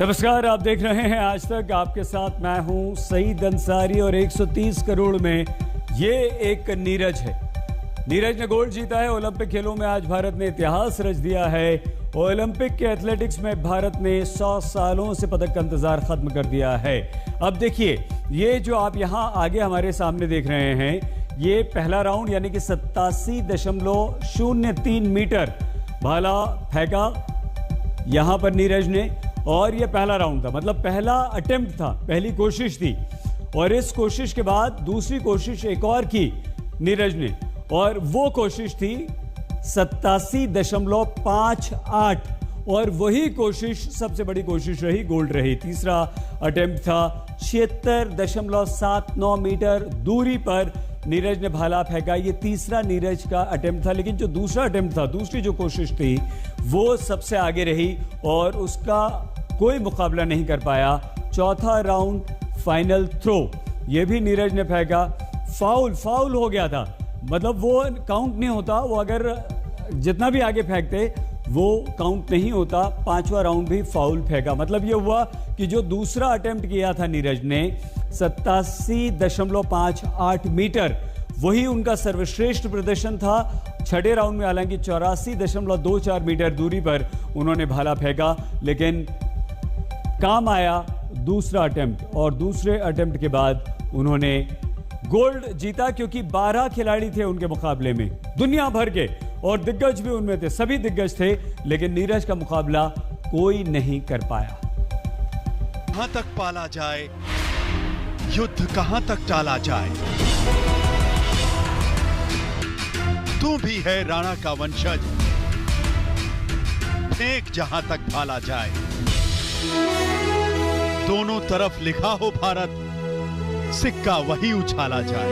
नमस्कार, आप देख रहे हैं आज तक। आपके साथ मैं हूं सईद अंसारी और 130 करोड़ में ये एक नीरज है। नीरज ने गोल्ड जीता है। ओलंपिक खेलों में आज भारत ने इतिहास रच दिया है। ओलंपिक के एथलेटिक्स में भारत ने 100 सालों से पदक का इंतजार खत्म कर दिया है। अब देखिए, ये जो आप यहां आगे हमारे सामने देख रहे हैं, ये पहला राउंड यानी कि 87.03 मीटर भाला फेंका यहां पर नीरज ने, और ये पहला राउंड था, मतलब पहला अटेम्प्ट था, पहली कोशिश थी। और इस कोशिश के बाद दूसरी कोशिश एक और की नीरज ने, और वो कोशिश थी 87.58, और वही कोशिश सबसे बड़ी कोशिश रही, गोल्ड रही। तीसरा अटेम्प्ट था 76.79 मीटर दूरी पर नीरज ने भाला फेंका। ये तीसरा नीरज का अटेम्प्ट था, लेकिन जो दूसरा अटेम्प्ट था, दूसरी जो कोशिश थी, वो सबसे आगे रही और उसका कोई मुकाबला नहीं कर पाया। चौथा राउंड फाइनल थ्रो, ये भी नीरज ने फेंका। फाउल हो गया था, मतलब वो काउंट नहीं होता, वो अगर जितना भी आगे फेंकते वो काउंट नहीं होता। पांचवा राउंड भी फाउल फेंका। मतलब ये हुआ कि जो दूसरा अटेम्प्ट किया था नीरज ने 87.58 मीटर, वही उनका सर्वश्रेष्ठ प्रदर्शन था। छठे राउंड में हालांकि 84.24 मीटर दूरी पर उन्होंने भाला फेंका, लेकिन काम आया दूसरा अटेम्प्ट, और दूसरे अटेम्प्ट के बाद उन्होंने गोल्ड जीता, क्योंकि 12 खिलाड़ी थे उनके मुकाबले में, दुनिया भर के, और दिग्गज भी उनमें थे, सभी दिग्गज थे, लेकिन नीरज का मुकाबला कोई नहीं कर पाया। कहां तक पाला जाए, युद्ध कहां तक टाला जाए, तू भी है राणा का वंशज, फेंक जहां तक भाला जाए। दोनों तरफ लिखा हो भारत, सिक्का वही उछाला जाए।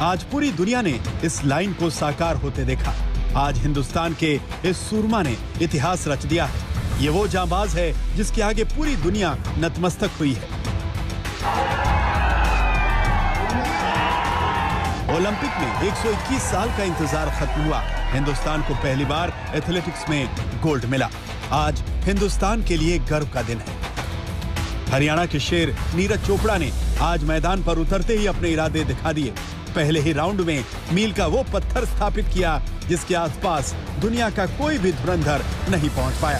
आज पूरी दुनिया ने इस लाइन को साकार होते देखा। आज हिंदुस्तान के इस सूरमा ने इतिहास रच दिया है। ये वो जांबाज है जिसके आगे पूरी दुनिया नतमस्तक हुई है। ओलंपिक में 121 साल का इंतजार खत्म हुआ। हिंदुस्तान को पहली बार एथलेटिक्स में गोल्ड मिला। आज हिंदुस्तान के लिए गर्व का दिन है। हरियाणा के शेर नीरज चोपड़ा ने आज मैदान पर उतरते ही अपने इरादे दिखा दिए। पहले ही राउंड में मील का वो पत्थर स्थापित किया जिसके आसपास दुनिया का कोई भी धुरंधर नहीं पहुंच पाया।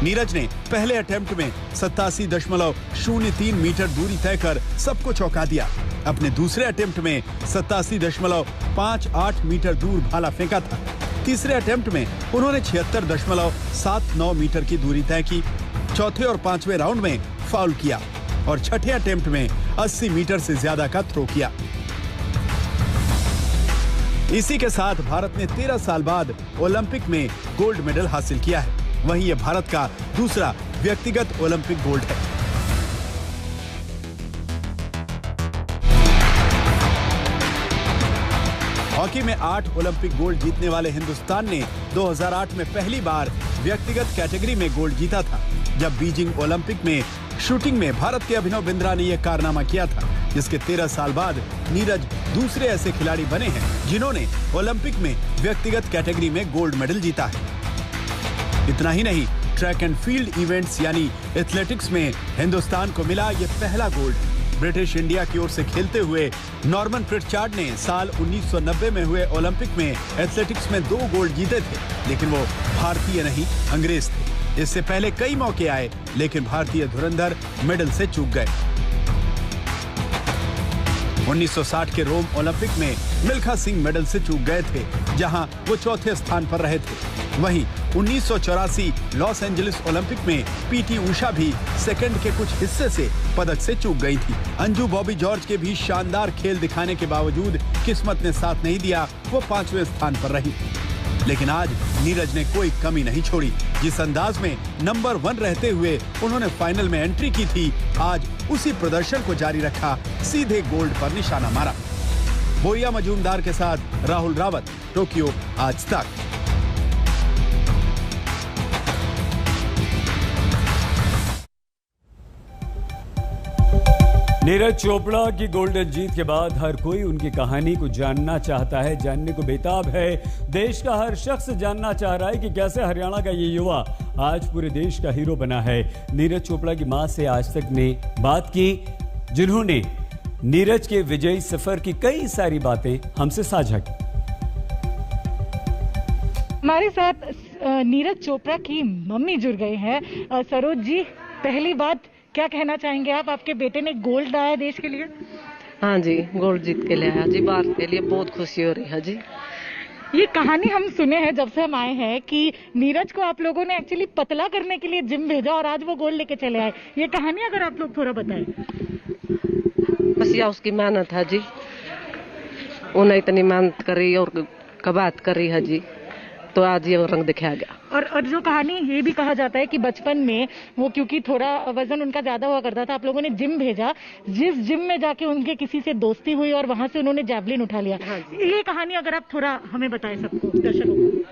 नीरज ने पहले अटेम्प्ट में 87.03 मीटर दूरी तय कर सबको चौंका दिया। अपने दूसरे अटेम्प्ट में 87.58 मीटर दूर भाला फेंका था। तीसरे अटेम्प्ट में उन्होंने 76.79 मीटर की दूरी तय की। चौथे और पांचवें राउंड में फाउल किया और छठे अटेम्प्ट में 80 मीटर से ज्यादा का थ्रो किया। इसी के साथ भारत ने 13 साल बाद ओलंपिक में गोल्ड मेडल हासिल किया है। वहीं यह भारत का दूसरा व्यक्तिगत ओलंपिक गोल्ड है। हॉकी में 8 ओलंपिक गोल्ड जीतने वाले हिंदुस्तान ने 2008 में पहली बार व्यक्तिगत कैटेगरी में गोल्ड जीता था, जब बीजिंग ओलंपिक में शूटिंग में भारत के अभिनव बिंद्रा ने यह कारनामा किया था, जिसके 13 साल बाद नीरज दूसरे ऐसे खिलाड़ी बने हैं जिन्होंने ओलंपिक में व्यक्तिगत कैटेगरी में गोल्ड मेडल जीता है। इतना ही नहीं, ट्रैक एंड फील्ड इवेंट्स यानी एथलेटिक्स में हिंदुस्तान को मिला ये पहला गोल्ड। ब्रिटिश इंडिया की ओर से खेलते हुए नॉर्मन प्रिटचार्ड ने साल 1990 में हुए ओलंपिक में एथलेटिक्स में 2 गोल्ड जीते थे, लेकिन वो भारतीय नहीं, अंग्रेज थे। इससे पहले कई मौके आए, लेकिन भारतीय धुरंधर मेडल से चूक गए। 1960 के रोम ओलंपिक में मिल्खा सिंह मेडल से चूक गए थे, जहां वो चौथे स्थान पर रहे थे। वहीं 1984 लॉस एंजलिस ओलंपिक में पीटी उषा भी सेकंड के कुछ हिस्से से पदक से चूक गई थी। अंजू बॉबी जॉर्ज के भी शानदार खेल दिखाने के बावजूद किस्मत ने साथ नहीं दिया, वो 5वें स्थान पर रही। लेकिन आज नीरज ने कोई कमी नहीं छोड़ी। जिस अंदाज में नंबर 1 रहते हुए उन्होंने फाइनल में एंट्री की थी, आज उसी प्रदर्शन को जारी रखा, सीधे गोल्ड पर निशाना मारा। बोरिया मजूमदार के साथ राहुल रावत, टोक्यो, आज तक। नीरज चोपड़ा की गोल्डन जीत के बाद हर कोई उनकी कहानी को जानना चाहता है, जानने को बेताब है। देश का हर शख्स जानना चाह रहा है कि कैसे हरियाणा का ये युवा आज पूरे देश का हीरो बना है। नीरज चोपड़ा की मां से आज तक ने बात की, जिन्होंने नीरज के विजयी सफर की कई सारी बातें हमसे साझा की। हमारे साथ नीरज चोपड़ा की मम्मी जुड़ गए हैं। सरोज जी, पहली बात क्या कहना चाहेंगे आप? आपके बेटे ने गोल्ड लाया देश के लिए। हाँ जी, गोल्ड जीत के लिए आया जी, भारत के लिए बहुत खुशी हो रही है जी। ये कहानी हम सुने हैं जब से हम आए हैं कि नीरज को आप लोगों ने एक्चुअली पतला करने के लिए जिम भेजा और आज वो गोल्ड लेके चले आए। ये कहानी अगर आप लोग थोड़ा बताएं। बस यह उसकी मेहनत है जी, उन्हें इतनी मेहनत करी और कबात करी है जी, तो आज ये रंग दिखाया गया। और जो कहानी ये भी कहा जाता है कि बचपन में वो, क्योंकि थोड़ा वजन उनका ज्यादा हुआ करता था, आप लोगों ने जिम भेजा, जिस जिम में जाके उनके किसी से दोस्ती हुई और वहां से उन्होंने जैवलिन उठा लिया। हाँ, ये कहानी अगर आप थोड़ा हमें बताएं, सबको, दर्शकों को।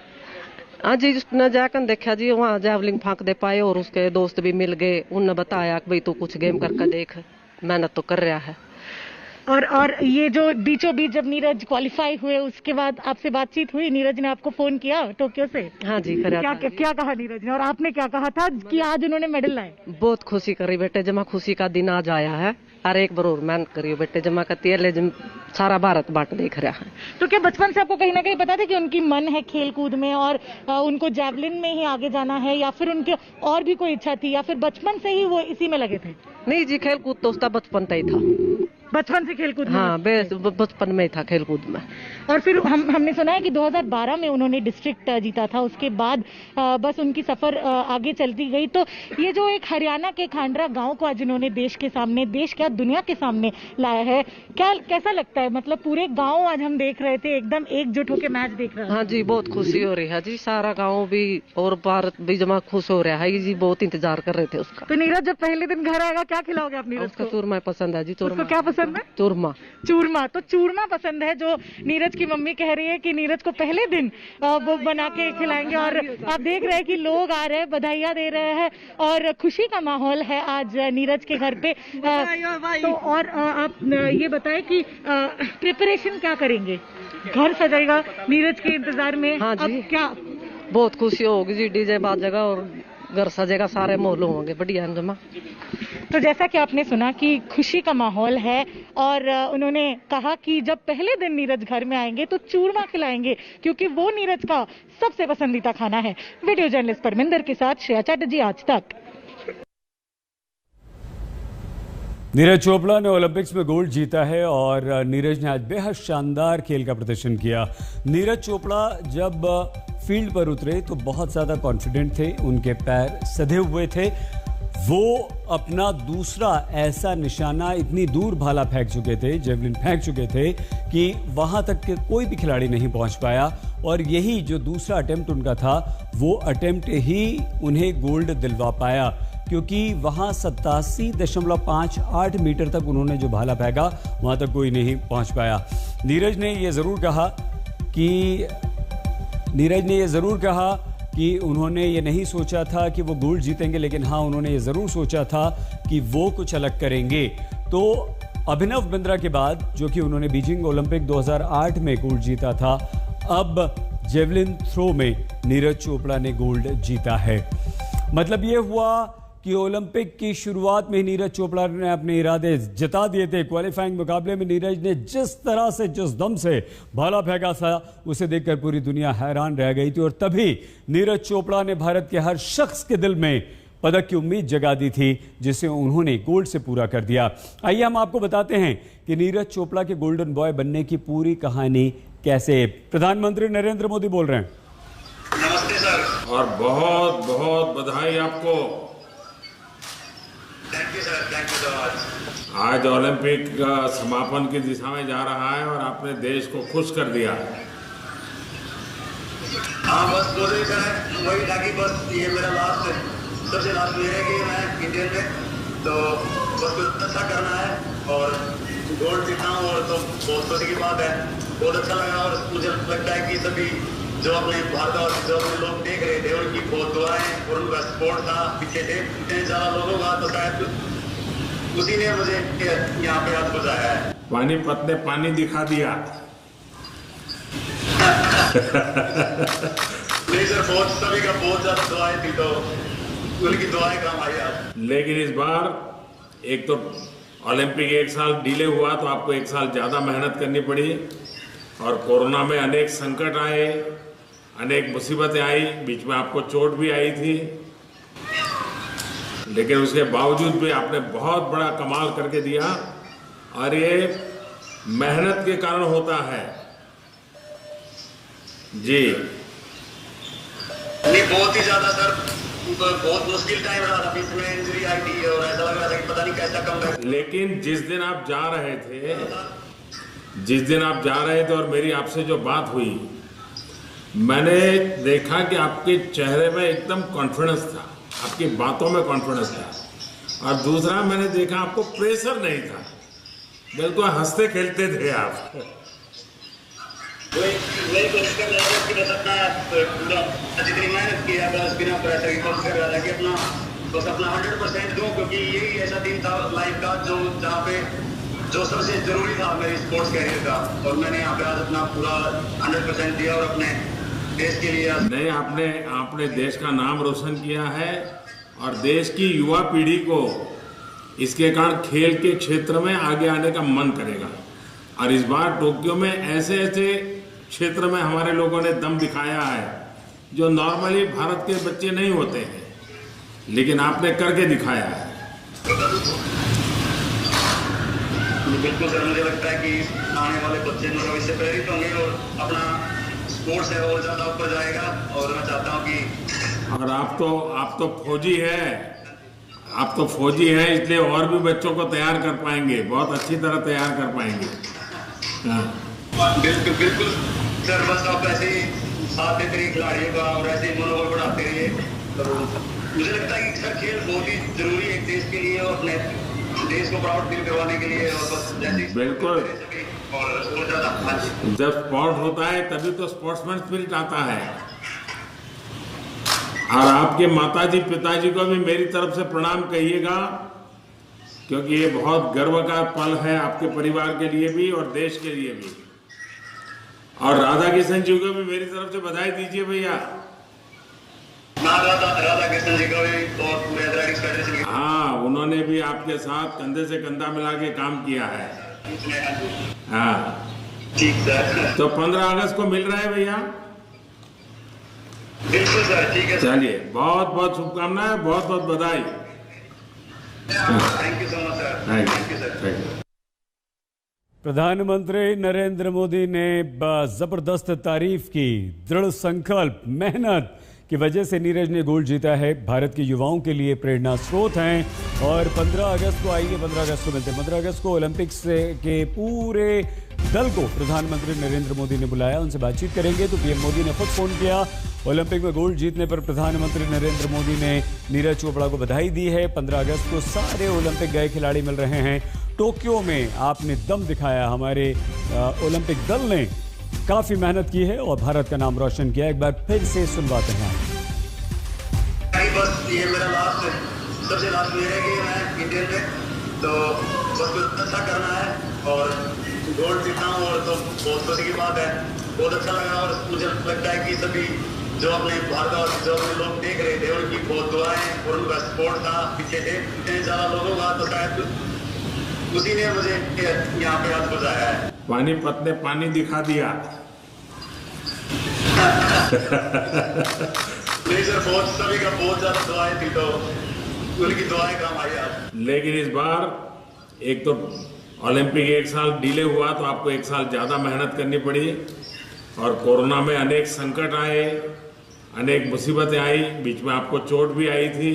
हाँ जी, उसने जाकर देखा जी, वहाँ जैवलिन फांक दे पाए और उसके दोस्त भी मिल गए। उन्होंने बताया कि भाई तू कुछ गेम करके देख, मेहनत तो कर रहा है। और ये जो बीचों बीच जब नीरज क्वालिफाई हुए उसके बाद आपसे बातचीत हुई? नीरज ने आपको फोन किया टोक्यो से? हाँ जी, क्या कहा नीरज ने और आपने क्या कहा था कि आज उन्होंने मेडल लाए? बहुत खुशी करी बेटे, जमा खुशी का दिन आज आया है। अरे एक बार और मेहनत करियो बेटे, जमा करती है ले, सारा भारत बाट देख रहा है। तो क्या बचपन से आपको कहीं ना कहीं पता था कि उनकी मन है खेल कूद में और उनको जैवलिन में ही आगे जाना है, या फिर उनके और भी कोई इच्छा थी, या फिर बचपन से ही वो इसी में लगे थे? नहीं जी, खेल कूद तो उसका बचपन से ही था। बचपन से खेलकूद में? हाँ, बचपन में था खेलकूद में। और फिर हमने सुना है कि 2012 में उन्होंने डिस्ट्रिक्ट जीता था, उसके बाद बस उनकी सफर आगे चलती गई। तो ये जो एक हरियाणा के खांडरा गांव को आज उन्होंने देश के सामने, देश क्या दुनिया के सामने लाया है, कैसा लगता है? मतलब पूरे गांव आज हम देख रहे थे एकदम एकजुट होकर मैच देख रहे हैं। हाँ जी, बहुत खुशी हो रही है जी, सारा गाँव भी और भारत भी जमा खुश हो रहा है जी, बहुत इंतजार कर रहे थे उसका। तो नीरज जब पहले दिन घर आएगा क्या खिलाओगे आप नीरज को? चूरमा पसंद है जी। चूरमा क्या पसंद है? चूरमा। तो चूरमा पसंद है, जो नीरज की मम्मी कह रही है कि नीरज को पहले दिन वो बना के खिलाएंगे। और आप देख रहे हैं कि लोग आ रहे हैं, बधाइयां दे रहे हैं और खुशी का माहौल है आज नीरज के घर पे। तो और आप ये बताएं कि प्रिपरेशन क्या करेंगे? घर सजेगा नीरज के इंतजार में। हाँ जी, अब क्या बहुत खुशी होगी जी, डीजे बाजेगा और घर सजेगा, सारे माहौल होंगे बढ़िया जमा। तो जैसा कि आपने सुना कि खुशी का माहौल है और उन्होंने कहा कि जब पहले दिन नीरज घर में आएंगे तो चूरमा खिलाएंगे, क्योंकि वो नीरज का सबसे पसंदीदा खाना है। वीडियो जर्नलिस्ट परमिंदर के साथ श्रेया चैटर्जी, आज तक। नीरज चोपड़ा ने ओलंपिक्स में गोल्ड जीता है और नीरज ने आज बेहद शानदार खेल का प्रदर्शन किया। नीरज चोपड़ा जब फील्ड पर उतरे तो बहुत ज़्यादा कॉन्फिडेंट थे, उनके पैर सधे हुए थे। वो अपना दूसरा ऐसा निशाना इतनी दूर भाला फेंक चुके थे, जेवलिन फेंक चुके थे कि वहां तक के कोई भी खिलाड़ी नहीं पहुंच पाया। और यही जो दूसरा अटेम्प्ट उनका था, वो अटेम्प्ट ही उन्हें गोल्ड दिलवा पाया, क्योंकि वहां 87.58 मीटर तक उन्होंने जो भाला फेंका, वहां तक कोई नहीं पहुंच पाया। नीरज ने यह जरूर कहा कि उन्होंने ये नहीं सोचा था कि वो गोल्ड जीतेंगे, लेकिन हाँ, उन्होंने ये ज़रूर सोचा था कि वो कुछ अलग करेंगे। तो अभिनव बिंद्रा के बाद, जो कि उन्होंने बीजिंग ओलंपिक 2008 में गोल्ड जीता था, अब जेवलिन थ्रो में नीरज चोपड़ा ने गोल्ड जीता है। मतलब ये हुआ कि ओलंपिक की शुरुआत में नीरज चोपड़ा ने अपने इरादे जता दिए थे। क्वालिफाइंग मुकाबले में नीरज ने जिस तरह से, जिस दम से भाला फेंका था, उसे देखकर पूरी दुनिया हैरान रह गई थी। और तभी नीरज चोपड़ा ने भारत के हर शख्स के दिल में पदक की उम्मीद जगा दी थी, जिसे उन्होंने गोल्ड से पूरा कर दिया। आइए हम आपको बताते हैं कि नीरज चोपड़ा के गोल्डन बॉय बनने की पूरी कहानी कैसे। प्रधानमंत्री नरेंद्र मोदी बोल रहे हैं। नमस्ते सर। और बहुत बहुत बधाई आपको। Thank you sir, thank you so much. आज ओलंपिक का समापन की दिशा में जा रहा है और आपने देश को खुश कर दिया। हाँ, बस कोशिश है वही था कि बस ये मेरा सबसे लास्ट ये है कि मैं इंडियन में, तो बस कुछ अच्छा करना है और गोल्ड जीतना हूँ, और तो बहुत खुशी की बात है। बहुत अच्छा लगा और मुझे लगता है कि सभी जो अपने भारत और जो अपने लोग देख रहे थे, उनकी बहुत दुआएं और उनका सपोर्ट था पीछे थे। इतने ज़्यादा लोगों का तो शायद उसी ने मुझे यहाँ पे आज बुलाया है। पानीपत ने पानी दिखा दिया। नहीं सर, बहुत सभी का बहुत ज्यादा दुआएं थी, तो उनकी दुआएं काम आई आज। लेकिन इस बार एक तो ओलंपिक एक साल डिले हुआ, तो आपको एक साल ज़्यादा मेहनत करनी पड़ी, और कोरोना में अनेक संकट आए, अनेक मुसीबतें आई, बीच में आपको चोट भी आई थी, लेकिन उसके बावजूद भी आपने बहुत बड़ा कमाल करके दिया, और ये मेहनत के कारण होता है जी। नहीं, बहुत ही ज्यादा सर, बहुत मुश्किल टाइम रहा था, बीच में इंजरी आई थी और ऐसा लग रहा था कि पता नहीं कैसा कम है। लेकिन जिस दिन आप जा रहे थे और मेरी आपसे जो बात हुई, मैंने देखा कि आपके चेहरे में एकदम कॉन्फिडेंस था, आपकी बातों में कॉन्फिडेंस था, और दूसरा मैंने देखा आपको प्रेशर नहीं था, बिल्कुल हंसते खेलते थे आप। वही कोशिश कर रहा था कि बस अपना पूरा जितनी मेहनत की है, बस बिना प्रेशर की कोशिश कर रहा था कि अपना 100% दूं, क्योंकि यही ऐसा दिन था लाइफ का जहाँ पे जो सबसे जरूरी था मेरे स्पोर्ट्स कैरियर का, और मैंने यहाँ पे आज अपना पूरा 100% दिया और अपने देश के लिए। नहीं, आपने देश का नाम रोशन किया है, और देश की युवा पीढ़ी को इसके कारण खेल के क्षेत्र में आगे आने का मन करेगा, और इस बार टोक्यो में ऐसे क्षेत्र में हमारे लोगों ने दम दिखाया है जो नॉर्मली भारत के बच्चे नहीं होते हैं, लेकिन आपने करके दिखाया है। बिल्कुल सर, मुझे लगता है कि आने वाले बच्चे लोग इससे प्रेरित होंगे और अपना स्पोर्ट्स है और ज़्यादा ऊपर जाएगा, और मैं चाहता हूँ कि और आप तो फौजी हैं, इसलिए और भी बच्चों को तैयार कर पाएंगे, बहुत अच्छी तरह तैयार कर पाएंगे। हाँ। बिल्कुल सर, बस आप ऐसे ही साथ देते रहिए खिलाड़ियों का, और ऐसे ही मनोबल बढ़ाते रहिए। तो मुझे लगता है कि सर खेल बहुत ही जरूरी है एक देश के लिए, और अपने देश को प्राउड फील करवाने के लिए, और बस जैसे बिल्कुल। और ज़्यादा जब स्पोर्ट होता है तभी तो स्पोर्ट्समैन स्पिरिट आता है। और आपके माताजी पिताजी को भी मेरी तरफ से प्रणाम कहिएगा, क्योंकि ये बहुत गर्व का पल है आपके परिवार के लिए भी और देश के लिए भी। और राधा किशन जी को भी मेरी तरफ से बधाई दीजिए भैया। राधा कृष्ण जी का भी और पूरे एथलेटिक्स फेडरेशन की। हाँ, उन्होंने भी आपके साथ कंधे से कंधा मिला के काम किया है। हाँ ठीक सर। तो 15 अगस्त को मिल रहा है भैया। बिल्कुल सर, ठीक है। चलिए, बहुत बहुत शुभकामनाएं, बहुत बहुत बधाई। Thank you so much sir. Thank you sir. प्रधानमंत्री नरेंद्र मोदी ने जबरदस्त तारीफ की। दृढ़ संकल्प, मेहनत की वजह से नीरज ने गोल्ड जीता है। भारत के युवाओं के लिए प्रेरणा स्रोत हैं। और 15 अगस्त को आइए, 15 अगस्त को मिलते हैं। 15 अगस्त को ओलंपिक्स के पूरे दल को प्रधानमंत्री नरेंद्र मोदी ने बुलाया, उनसे बातचीत करेंगे। तो पीएम मोदी ने खुद फोन किया। ओलंपिक में गोल्ड जीतने पर प्रधानमंत्री नरेंद्र मोदी ने नीरज चोपड़ा को बधाई दी है। 15 अगस्त को सारे ओलंपिक गए खिलाड़ी मिल रहे हैं। टोक्यो में आपने दम दिखाया। हमारे ओलंपिक दल ने काफी मेहनत की है और भारत का नाम रोशन किया। एक बार फिर से सुनवाते हैं। बस ये मेरा सबसे लास्ट ईयर है कि मैं इंडियन में, तो बस कुछ अच्छा करना है और गोल्ड जीता हूँ, और तो बहुत खुशी की बात है। बहुत अच्छा लगा, और मुझे लगता है कि सभी जो अपने भारत और जो अपने लोग देख रहे थे उनकी बहुत दुआएं और उनका सपोर्ट था पीछे से इतने ज़्यादा लोगों का, तो शायद उसी ने मुझे यहाँ पे आज बुलाया है। पानीपत ने पानी दिखा दिया। नहीं सर, बहुत सभी का बहुत ज़्यादा दुआएं थी, तो उनकी दुआएं काम आई आज। लेकिन इस बार एक तो ओलंपिक एक साल डिले हुआ, तो आपको एक साल ज़्यादा मेहनत करनी पड़ी, और कोरोना में अनेक संकट आए, अनेक मुसीबतें आई, बीच में आपको चोट भी आई थी,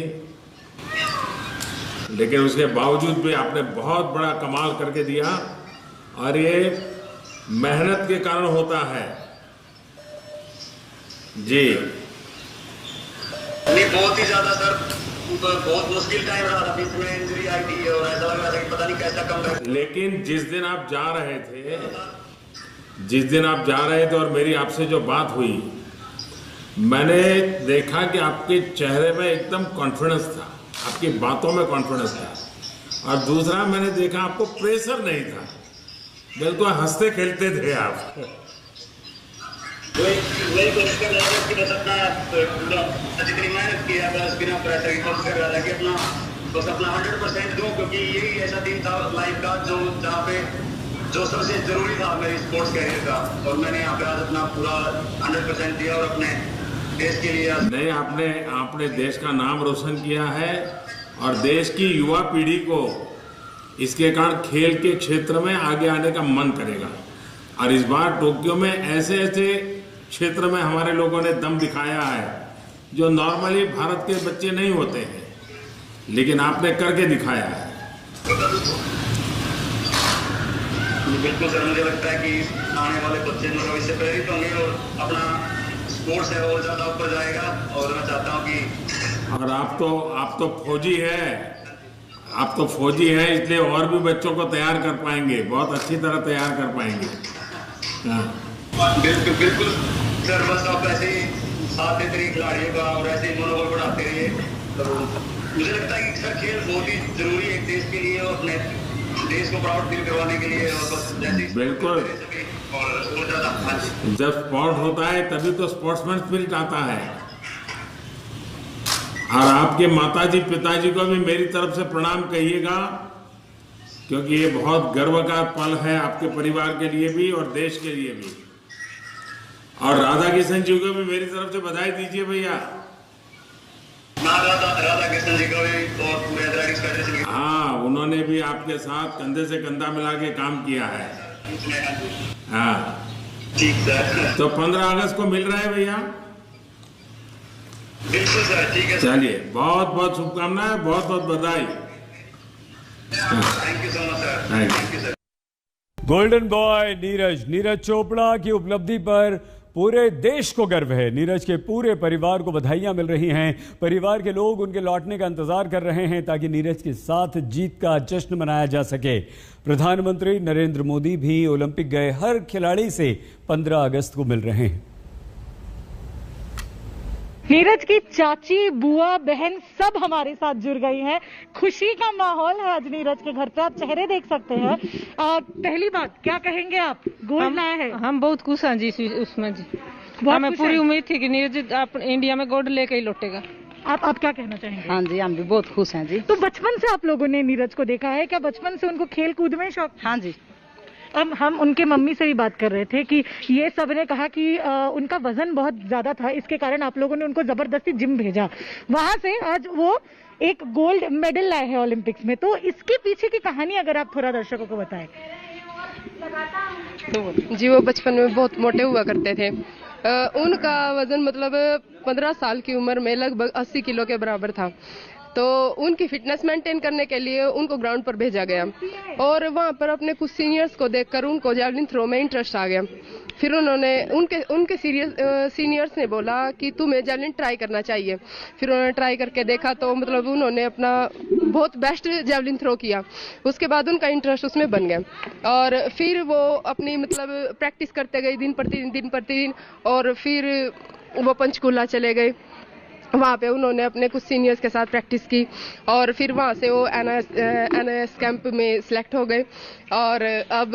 लेकिन उसके बावजूद भी आपने बहुत बड़ा कमाल करके दिया, और ये मेहनत के कारण होता है जी। नहीं, बहुत ही ज़्यादा सर, बहुत मुश्किल टाइम रहा था, बीच में इंजरी आई थी और ऐसा लग रहा था कि पता नहीं कैसा कम है। लेकिन जिस दिन आप जा रहे थे और मेरी आपसे जो बात हुई, मैंने देखा कि आपके चेहरे में एकदम कॉन्फिडेंस था, आपकी बातों में कॉन्फिडेंस था, और दूसरा मैंने देखा आपको प्रेशर नहीं था, बिल्कुल हंसते खेलते थे आप। वही कोशिश कर रहा था कि बस अपना जितनी मेहनत की है बस बिना प्रेशर की कोशिश कर रहा था कि अपना 100% दूं, क्योंकि यही ऐसा दिन था लाइफ का जहाँ पे जो सबसे जरूरी था मेरी स्पोर्ट्स कैरियर का, और मैंने यहाँ पे आज अपना पूरा 100% दिया और अपने देश के लिए। नहीं, आपने देश का नाम रोशन किया है और देश की युवा पीढ़ी को इसके कारण खेल के क्षेत्र में आगे आने का मन करेगा। और इस बार टोक्यो में ऐसे ऐसे क्षेत्र में हमारे लोगों ने दम दिखाया है जो नॉर्मली भारत के बच्चे नहीं होते हैं, लेकिन आपने करके दिखाया है। बिल्कुल सर, मुझे लगता है कि आने वाले बच्चे मतलब इससे प्रेरित होंगे और अपना स्पोर्ट्स है और ज्यादा ऊपर जाएगा। और मैं चाहता हूँ कि और आप तो फौजी है, आप तो फौजी है, इसलिए और भी बच्चों को तैयार कर पाएंगे, बहुत अच्छी तरह तैयार कर पाएंगे। बिल्कुल सर, बस आप ऐसे ही साथ देते रहिए खिलाड़ियों का और ऐसे ही मनोबल बढ़ाते रहिए। तो मुझे लगता है कि सर खेल बहुत ही जरूरी है एक देश के लिए और अपने देश को प्राउड फील करवाने के लिए। और बस जैसे बिल्कुल, और ज्यादा जब स्पोर्ट होता है तभी तो स्पोर्ट्समैन स्पिरिट आता है। और आपके माताजी पिताजी को भी मेरी तरफ से प्रणाम कहिएगा, क्योंकि ये बहुत गर्व का पल है आपके परिवार के लिए भी और देश के लिए भी। और राधा किशन जी को भी मेरी तरफ से बधाई दीजिए भैया। राधा किशन जी को भी और पूरे एथलेटिक्स फेडरेशन। हाँ, उन्होंने भी आपके साथ कंधे से कंधा मिला के काम किया है। हाँ ठीक सर, तो 15 अगस्त को मिल रहा है भैया। बिल्कुल सर, ठीक है। चलिए, बहुत बहुत शुभकामनाएं, बहुत बहुत बधाई। Thank you so much sir, thank you sir. Golden boy Neeraj Chopra की उपलब्धि पर पूरे देश को गर्व है। नीरज के पूरे परिवार को बधाइयां मिल रही हैं। परिवार के लोग उनके लौटने का इंतजार कर रहे हैं ताकि नीरज के साथ जीत का जश्न मनाया जा सके। प्रधानमंत्री नरेंद्र मोदी भी ओलंपिक गए हर खिलाड़ी से 15 अगस्त को मिल रहे हैं। नीरज की चाची, बुआ, बहन सब हमारे साथ जुड़ गई हैं। खुशी का माहौल है आज नीरज के घर पे, आप चेहरे देख सकते हैं। पहली बात क्या कहेंगे आप, गोल्ड लाया है? हम बहुत खुश हैं जी उसमें जी। हमें पूरी उम्मीद थी कि नीरज आप इंडिया में गोल्ड लेके ही लौटेगा। आप क्या कहना चाहेंगे? हाँ जी, हम भी बहुत खुश हैं जी। तो बचपन से आप लोगों ने नीरज को देखा है क्या? बचपन से उनको खेल कूद में शौक? हाँ जी। अब हम उनके मम्मी से भी बात कर रहे थे कि ये सब ने कहा कि उनका वजन बहुत ज्यादा था, इसके कारण आप लोगों ने उनको जबरदस्ती जिम भेजा, वहां से आज वो एक गोल्ड मेडल लाए हैं ओलंपिक्स में। तो इसके पीछे की कहानी अगर आप थोड़ा दर्शकों को बताएं। जी, वो बचपन में बहुत मोटे हुआ करते थे। उनका वजन मतलब 15 साल की उम्र में लगभग 80 किलो के बराबर था। तो उनकी फिटनेस मेंटेन करने के लिए उनको ग्राउंड पर भेजा गया और वहां पर अपने कुछ सीनियर्स को देखकर उनको जैवलिन थ्रो में इंटरेस्ट आ गया। फिर उन्होंने उनके सीनियर्स ने बोला कि तुम्हें जैवलिन ट्राई करना चाहिए। फिर उन्होंने ट्राई करके देखा तो मतलब उन्होंने अपना बहुत बेस्ट जैवलिन थ्रो किया। उसके बाद उनका इंटरेस्ट उसमें बन गया और फिर वो अपनी मतलब प्रैक्टिस करते गए दिन प्रतिदिन और फिर वो पंचकूला चले गए। वहाँ पे उन्होंने अपने कुछ सीनियर्स के साथ प्रैक्टिस की और फिर वहाँ से वो NIS कैंप में सिलेक्ट हो गए और अब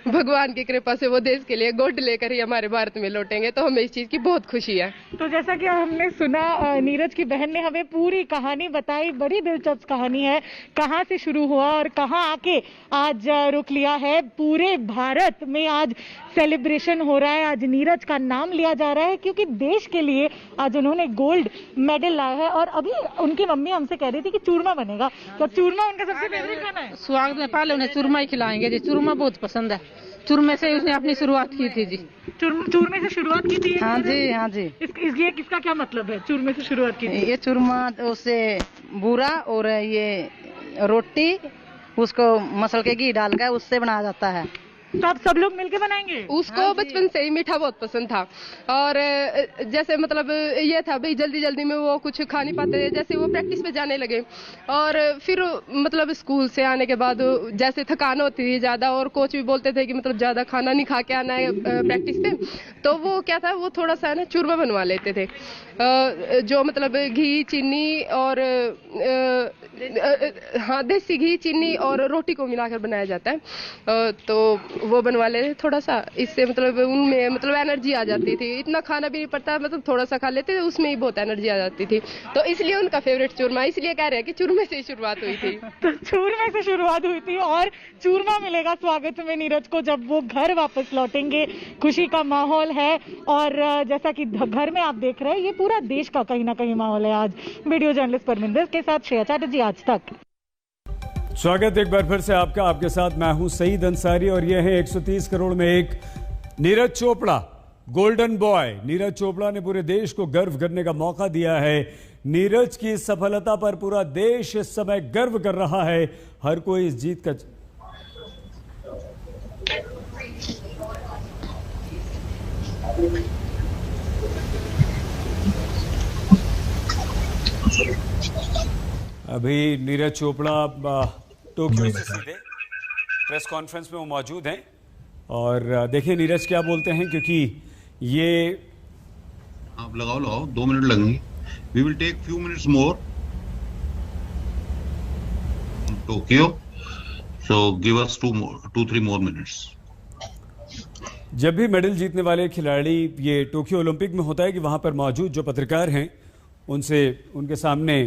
भगवान की कृपा से वो देश के लिए गोल्ड लेकर ही हमारे भारत में लौटेंगे। तो हमें इस चीज़ की बहुत खुशी है। तो जैसा कि हमने सुना, नीरज की बहन ने हमें पूरी कहानी बताई। बड़ी दिलचस्प कहानी है, कहाँ से शुरू हुआ और कहाँ आके आज रुक लिया है। पूरे भारत में आज सेलिब्रेशन हो रहा है, आज नीरज का नाम लिया जा रहा है क्योंकि देश के लिए आज उन्होंने गोल्ड मेडल लाया है। और अभी उनकी मम्मी हमसे कह रही थी कि चूरमा बनेगा, तो चूरमा उनका सबसे फेवरेट खाना है। स्वागत में पहले उन्हें चूरमा ही खिलाएंगे जी, चूरमा बहुत पसंद है। चूरमे से उसने अपनी शुरुआत की थी जी। चूरमे से शुरुआत की थी? हाँ जी, हाँ जी। ये किसका क्या मतलब है, चूरमे से शुरुआत की थी? ये चूरमा उससे बूरा और ये रोटी उसको मसल के घी डाल कर उससे बनाया जाता है। तो आप सब लोग मिलके बनाएंगे? उसको बचपन से ही मीठा बहुत पसंद था और जैसे मतलब ये था भाई जल्दी जल्दी में वो कुछ खा नहीं पाते, जैसे वो प्रैक्टिस पे जाने लगे और फिर मतलब स्कूल से आने के बाद जैसे थकान होती थी ज़्यादा और कोच भी बोलते थे कि मतलब ज़्यादा खाना नहीं खा के आना है प्रैक्टिस पे, तो वो क्या था वो थोड़ा सा ना चूरमा बनवा लेते थे जो मतलब घी चीनी और हाँ देसी घी चीनी और रोटी को मिलाकर बनाया जाता है, तो वो बनवा ले थोड़ा सा, इससे मतलब उनमें मतलब एनर्जी आ जाती थी, इतना खाना भी नहीं पड़ता, मतलब थोड़ा सा खा लेते थे उसमें ही बहुत एनर्जी आ जाती थी, तो इसलिए उनका फेवरेट चूरमा, इसलिए कह रहे हैं कि चूरमे से ही शुरुआत हुई थी। तो चूरमे से शुरुआत हुई थी और चूरमा मिलेगा स्वागत में नीरज को जब वो घर वापस लौटेंगे। खुशी का माहौल है और जैसा कि घर में आप देख रहे हैं ये पूरा देश का कहीं ना कहीं माहौल है। आज वीडियो जर्नलिस्ट परमिंदर के साथ श्रेया चैटर्जी, आज तक। स्वागत एक बार फिर से आपका, आपके साथ मैं हूं सईद अंसारी और यह है 130 करोड़ में एक नीरज चोपड़ा, गोल्डन बॉय। नीरज चोपड़ा ने पूरे देश को गर्व करने का मौका दिया है। नीरज की सफलता पर पूरा देश इस समय गर्व कर रहा है। हर कोई इस जीत का अभी नीरज चोपड़ा टोक्यो से सीधे प्रेस कॉन्फ्रेंस में वो मौजूद हैं और देखिए नीरज क्या बोलते हैं, क्योंकि ये आप लगाओ 2 मिनट लगेंगे। We will take few minutes more Tokyo, so give us 2-3 more minutes. जब भी मेडल जीतने वाले खिलाड़ी ये टोक्यो ओलंपिक में होता है कि वहां पर मौजूद जो पत्रकार हैं उनसे उनके सामने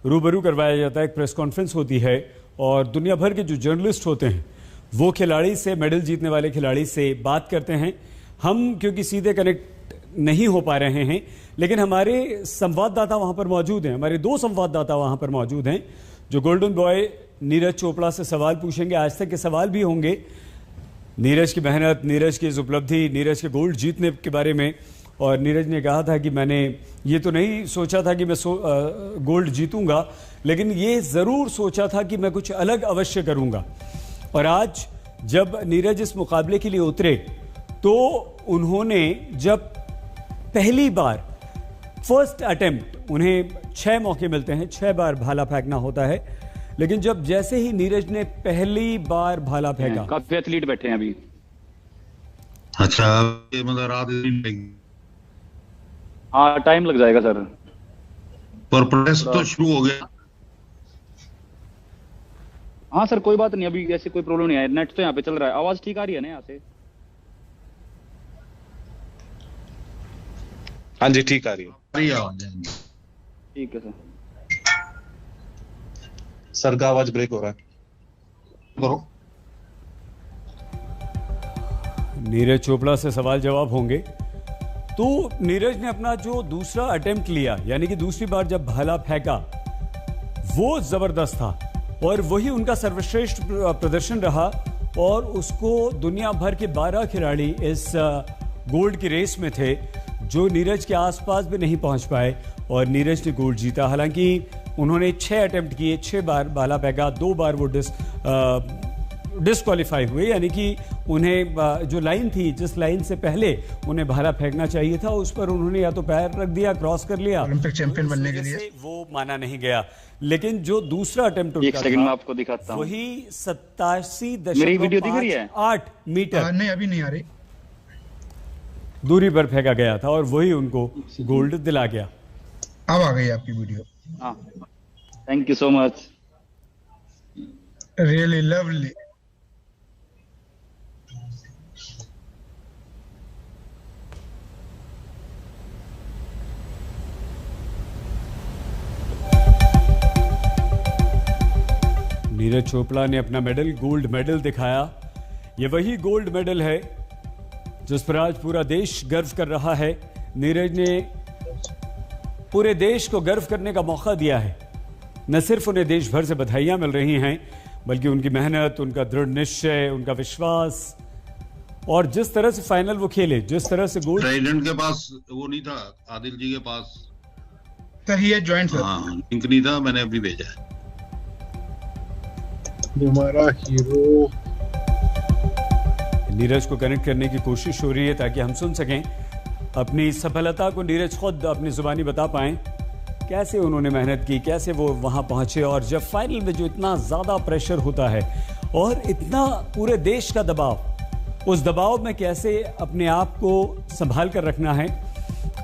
रूबरू करवाया जाता है, एक प्रेस कॉन्फ्रेंस होती है और दुनिया भर के जो जर्नलिस्ट होते हैं वो खिलाड़ी से, मेडल जीतने वाले खिलाड़ी से बात करते हैं। हम क्योंकि सीधे कनेक्ट नहीं हो पा रहे हैं, लेकिन हमारे संवाददाता वहां पर मौजूद हैं, हमारे 2 संवाददाता वहां पर मौजूद हैं जो गोल्डन बॉय नीरज चोपड़ा से सवाल पूछेंगे। आज तक के सवाल भी होंगे नीरज की मेहनत, नीरज की इस उपलब्धि, नीरज के गोल्ड जीतने के बारे में। और नीरज ने कहा था कि मैंने ये तो नहीं सोचा था कि मैं गोल्ड जीतूंगा, लेकिन ये ज़रूर सोचा था कि मैं कुछ अलग अवश्य करूंगा। और आज जब नीरज इस मुकाबले के लिए उतरे तो उन्होंने जब पहली बार फर्स्ट अटेम्प्ट, उन्हें 6 मौके मिलते हैं, 6 बार भाला फेंकना होता है, लेकिन जब जैसे ही नीरज ने पहली बार भाला फेंका, काफी एथलीट बैठे हैं अभी। अच्छा, मतलब रात हाँ टाइम लग जाएगा सर, पर प्रेस तो शुरू हो गया। हाँ सर कोई बात नहीं, अभी ऐसे कोई प्रॉब्लम नहीं है, नेट तो यहाँ पे चल रहा है। आवाज ठीक आ रही है ना यहाँ से? हाँ जी ठीक आ रही है। ठीक है सर। सर का आवाज ब्रेक हो रहा है। करो। नीरज चोपड़ा से सवाल जवाब होंगे। तो नीरज ने अपना जो दूसरा अटेम्प्ट लिया, यानी कि दूसरी बार जब भाला फेंका, वो जबरदस्त था और वही उनका सर्वश्रेष्ठ प्रदर्शन रहा और उसको दुनिया भर के 12 खिलाड़ी इस गोल्ड की रेस में थे जो नीरज के आसपास भी नहीं पहुंच पाए और नीरज ने गोल्ड जीता। हालांकि उन्होंने 6 अटेम्प्ट किए, 6 बार भाला फेंका, 2 बार वो डिस्क्वालीफाई हुए, यानी कि उन्हें जो लाइन थी, जिस लाइन से पहले उन्हें भाला फेंकना चाहिए था, उस पर उन्होंने या तो पैर रख दिया, क्रॉस कर लिया, ओलंपिक चैंपियन बनने के लिए वो माना नहीं गया। लेकिन जो दूसरा अटेम्प्ट एक सेकंड में आपको दिखाता हूं, वही 87.8 मीटर, नहीं अभी नहीं आ रही, दूरी पर फेंका गया था और वही उनको गोल्ड दिला गया। अब आ गई आपकी वीडियो। हाँ thank you so much, really lovely. Neeraj Chopra ने अपना मेडल, गोल्ड मेडल दिखाया। ये वही गोल्ड मेडल है जिस पर आज पूरा देश गर्व कर रहा है। नीरज ने पूरे देश को गर्व करने का मौका दिया है। न सिर्फ उन्हें देश भर से बधाइयां मिल रही हैं, बल्कि उनकी मेहनत, उनका दृढ़ निश्चय, उनका विश्वास और जिस तरह से फाइनल वो खेले, जिस तरह से गोल्ड। प्रेसिडेंट के पास वो नहीं था, आदिल जी के पास ज्वाइंट, हाँ लिंक नहीं था, मैंने अभी भेजा है। हमारा हीरो नीरज को कनेक्ट करने की कोशिश हो रही है ताकि हम सुन सकें अपनी सफलता को। नीरज खुद अपनी जुबानी बता पाएं कैसे उन्होंने मेहनत की, कैसे वो वहां पहुंचे, और जब फाइनल में जो इतना ज़्यादा प्रेशर होता है और इतना पूरे देश का दबाव, उस दबाव में कैसे अपने आप को संभाल कर रखना है।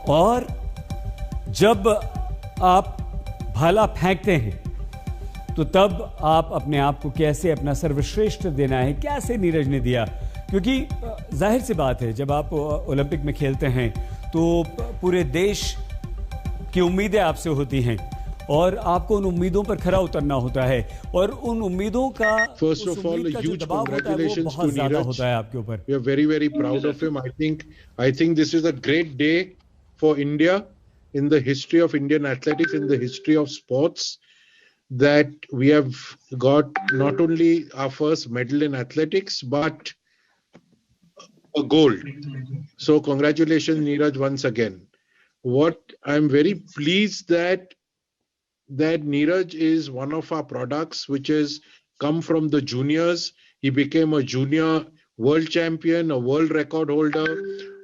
और जब आप भाला फेंकते हैं तो तब आप अपने आप को कैसे अपना सर्वश्रेष्ठ देना है, कैसे नीरज ने दिया। क्योंकि जाहिर सी बात है, जब आप ओलंपिक में खेलते हैं तो पूरे देश की उम्मीदें आपसे होती हैं और आपको उन उम्मीदों पर खरा उतरना होता है, और उन उम्मीदों का First of all, a huge congratulations to Neeraj. होता है आपके ऊपर। We are very, very proud of him. I think this is a great day for India in the history of Indian athletics, in the history of sports, that we have got not only our first medal in athletics, but a gold. So congratulations, Neeraj, once again. What I'm very pleased that Neeraj is one of our products which has come from the juniors. He became a junior world champion, a world record holder,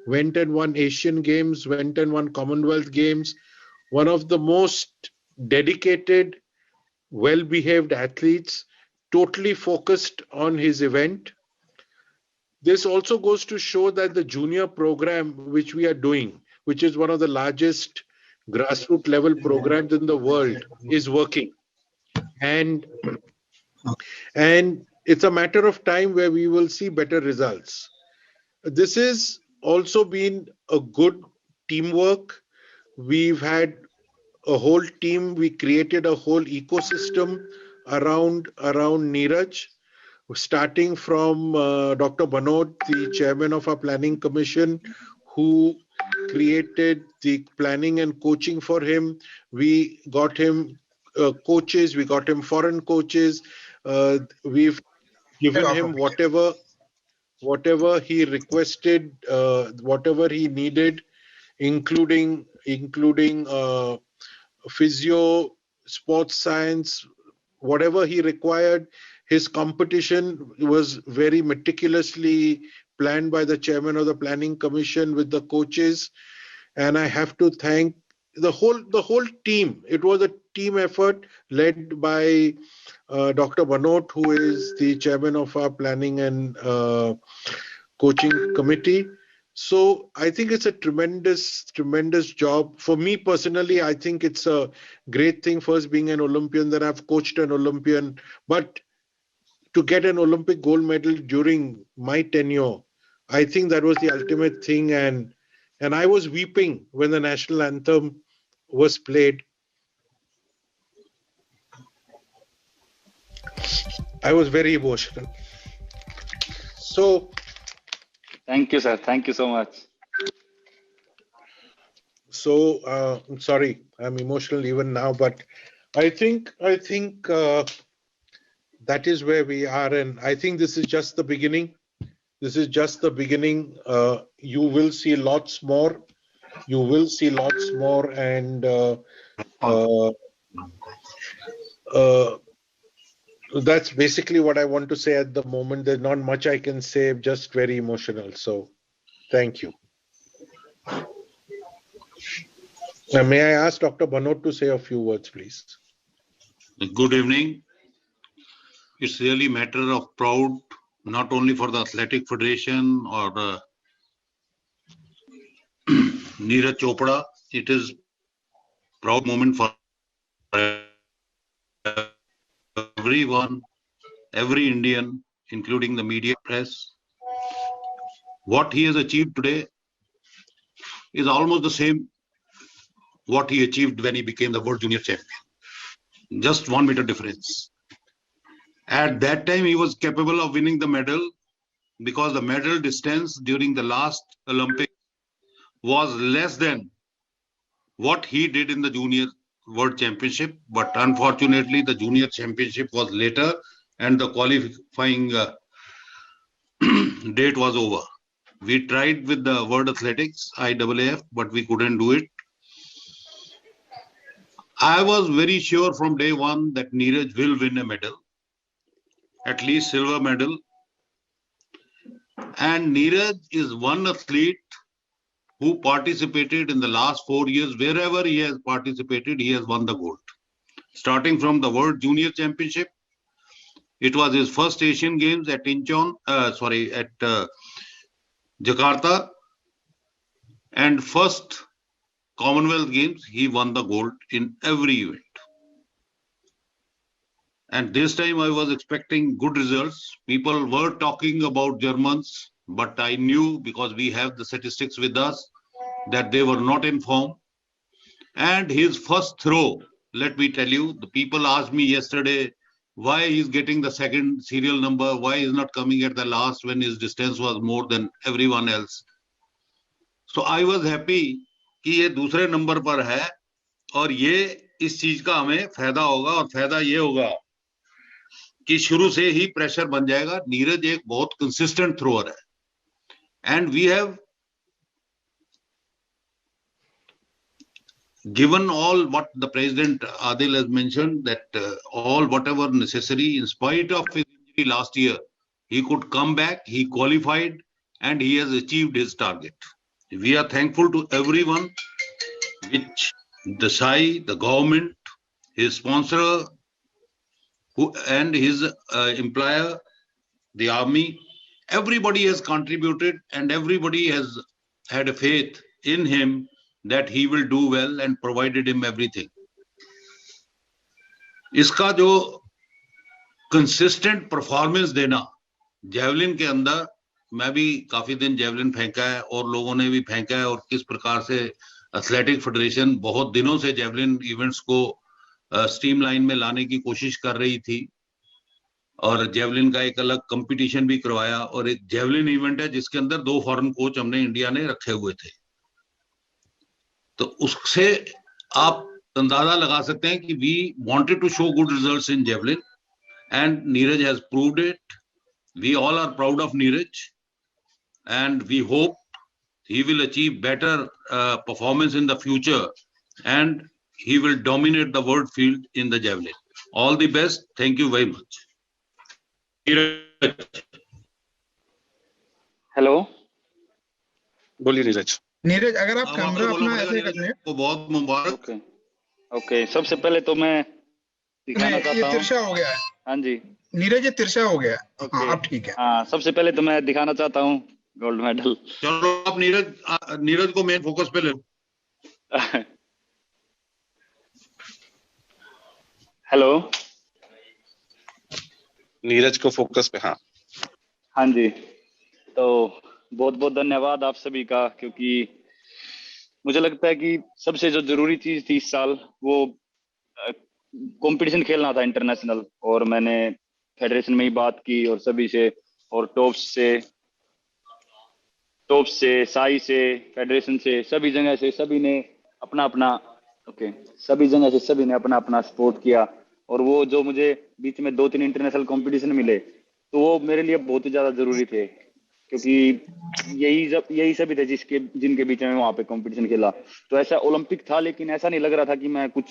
went and won Asian Games, went and won Commonwealth Games. One of the most dedicated, well-behaved athletes, totally focused on his event. This also goes to show that the junior program which we are doing, which is one of the largest grassroots level programs in the world, is working. And it's a matter of time where we will see better results. This has also been a good teamwork. We've had a whole team. We created a whole ecosystem around Neeraj, starting from Dr. Banod, the chairman of our planning commission, who created the planning and coaching for him. We got him coaches, we got him foreign coaches. We've given him whatever he requested, whatever he needed, including physio, sports science, whatever he required. His competition was very meticulously planned by the chairman of the planning commission with the coaches, and I have to thank the whole team. It was a team effort led by Dr. Banot, who is the chairman of our planning and coaching committee. So I think it's a tremendous job. For me personally, I think it's a great thing, first being an Olympian, then I've coached an Olympian, but to get an Olympic gold medal during my tenure, I think that was the ultimate thing. And I was weeping when the national anthem was played. I was very emotional. So, thank you, sir. Thank you so much. So, I'm sorry, I'm emotional even now, but I think that is where we are, and I think this is just the beginning. This is just the beginning. You will see lots more. You will see lots more, and that's basically what I want to say at the moment. There's not much I can say, just very emotional. So, thank you. May I ask Dr. Banot to say a few words, please? Good evening. It's really a matter of proud, not only for the Athletic Federation or Neeraj Chopra. It is a proud moment for everyone, every Indian, including the media press. What he has achieved today is almost the same what he achieved when he became the world junior champion. Just 1 meter difference. At that time, he was capable of winning the medal because the medal distance during the last Olympics was less than what he did in the junior world championship. But unfortunately, the junior championship was later and the qualifying date was over. We tried with the World Athletics, IAAF, but we couldn't do it. I was very sure from day one that Neeraj will win a medal, at least silver medal. And Neeraj is one athlete who participated in the last 4 years. Wherever he has participated, he has won the gold. Starting from the World Junior Championship, it was his first Asian Games at Jakarta, and first Commonwealth Games, he won the gold in every event. And this time I was expecting good results. People were talking about Germans, but I knew, because we have the statistics with us, that they were not in form. And his first throw, let me tell you, the people asked me yesterday why he's getting the second serial number, why he's not coming at the last when his distance was more than everyone else. So I was happy कि ये दूसरे number पर है, और ये इस चीज का हमें फायदा होगा, और फायदा ये होगा कि शुरू से ही प्रेशर बन जाएगा. नीरज एक बहुत कंसिस्टेंट थ्रोअर है, and we have given all what the President Adil has mentioned, that all whatever necessary, in spite of his injury last year, he could come back, he qualified, and he has achieved his target. We are thankful to everyone, which the SAI, the government, his sponsor, and his employer, the army, everybody has contributed, and everybody has had a faith in him that he will do well, and provided him everything. इसका जो consistent performance देना, javelin के अंदर, मैं भी काफी दिन javelin फेंका है और लोगों ने भी फेंका है, और किस प्रकार से एथलेटिक फेडरेशन बहुत दिनों से जेवलिन इवेंट्स को स्ट्रीमलाइन में लाने की कोशिश कर रही थी, और जेवलिन का एक अलग कंपटीशन भी करवाया, और एक जेवलिन इवेंट है जिसके अंदर 2 फॉरेन कोच हमने इंडिया ने रखे हुए थे. तो उससे आप अंदाजा लगा सकते हैं कि we wanted to show good results in javelin, and Neeraj has proved it. We all are proud of Neeraj, and we hope he will achieve better performance in the future, and he will dominate the world field in the javelin. All the best. Thank you very much. Hello, बोलिए नीरज. नीरज, अगर आप camera अपना ऐसे कर लें तो बहुत मुबारक. Okay, सबसे पहले तो मैं दिखाना चाहता हूं, ये तिरछा हो गया है. हाँ जी नीरज, ये तिरछा हो गया है. हाँ, अब ठीक है. हाँ, सबसे पहले तो मैं दिखाना चाहता हूँ गोल्ड मेडल. चलो आप नीरज को मेन फोकस पे ले लो. हेलो, नीरज को फोकस पे. हाँ हाँ जी, तो बहुत बहुत धन्यवाद आप सभी का, क्योंकि मुझे लगता है कि सबसे जो जरूरी चीज थी इस साल, वो कंपटीशन खेलना था इंटरनेशनल. और मैंने फेडरेशन में ही बात की, और सभी से, और टॉप से साई से, फेडरेशन से, सभी जगह से सभी ने अपना अपना सपोर्ट किया. और वो जो मुझे बीच में 2-3 इंटरनेशनल कंपटीशन मिले, तो वो मेरे लिए बहुत ही ज्यादा जरूरी थे, क्योंकि यही सभी थे जिनके बीच में वहां पे कंपटीशन खेला. तो ऐसा ओलंपिक था, लेकिन ऐसा नहीं लग रहा था कि मैं कुछ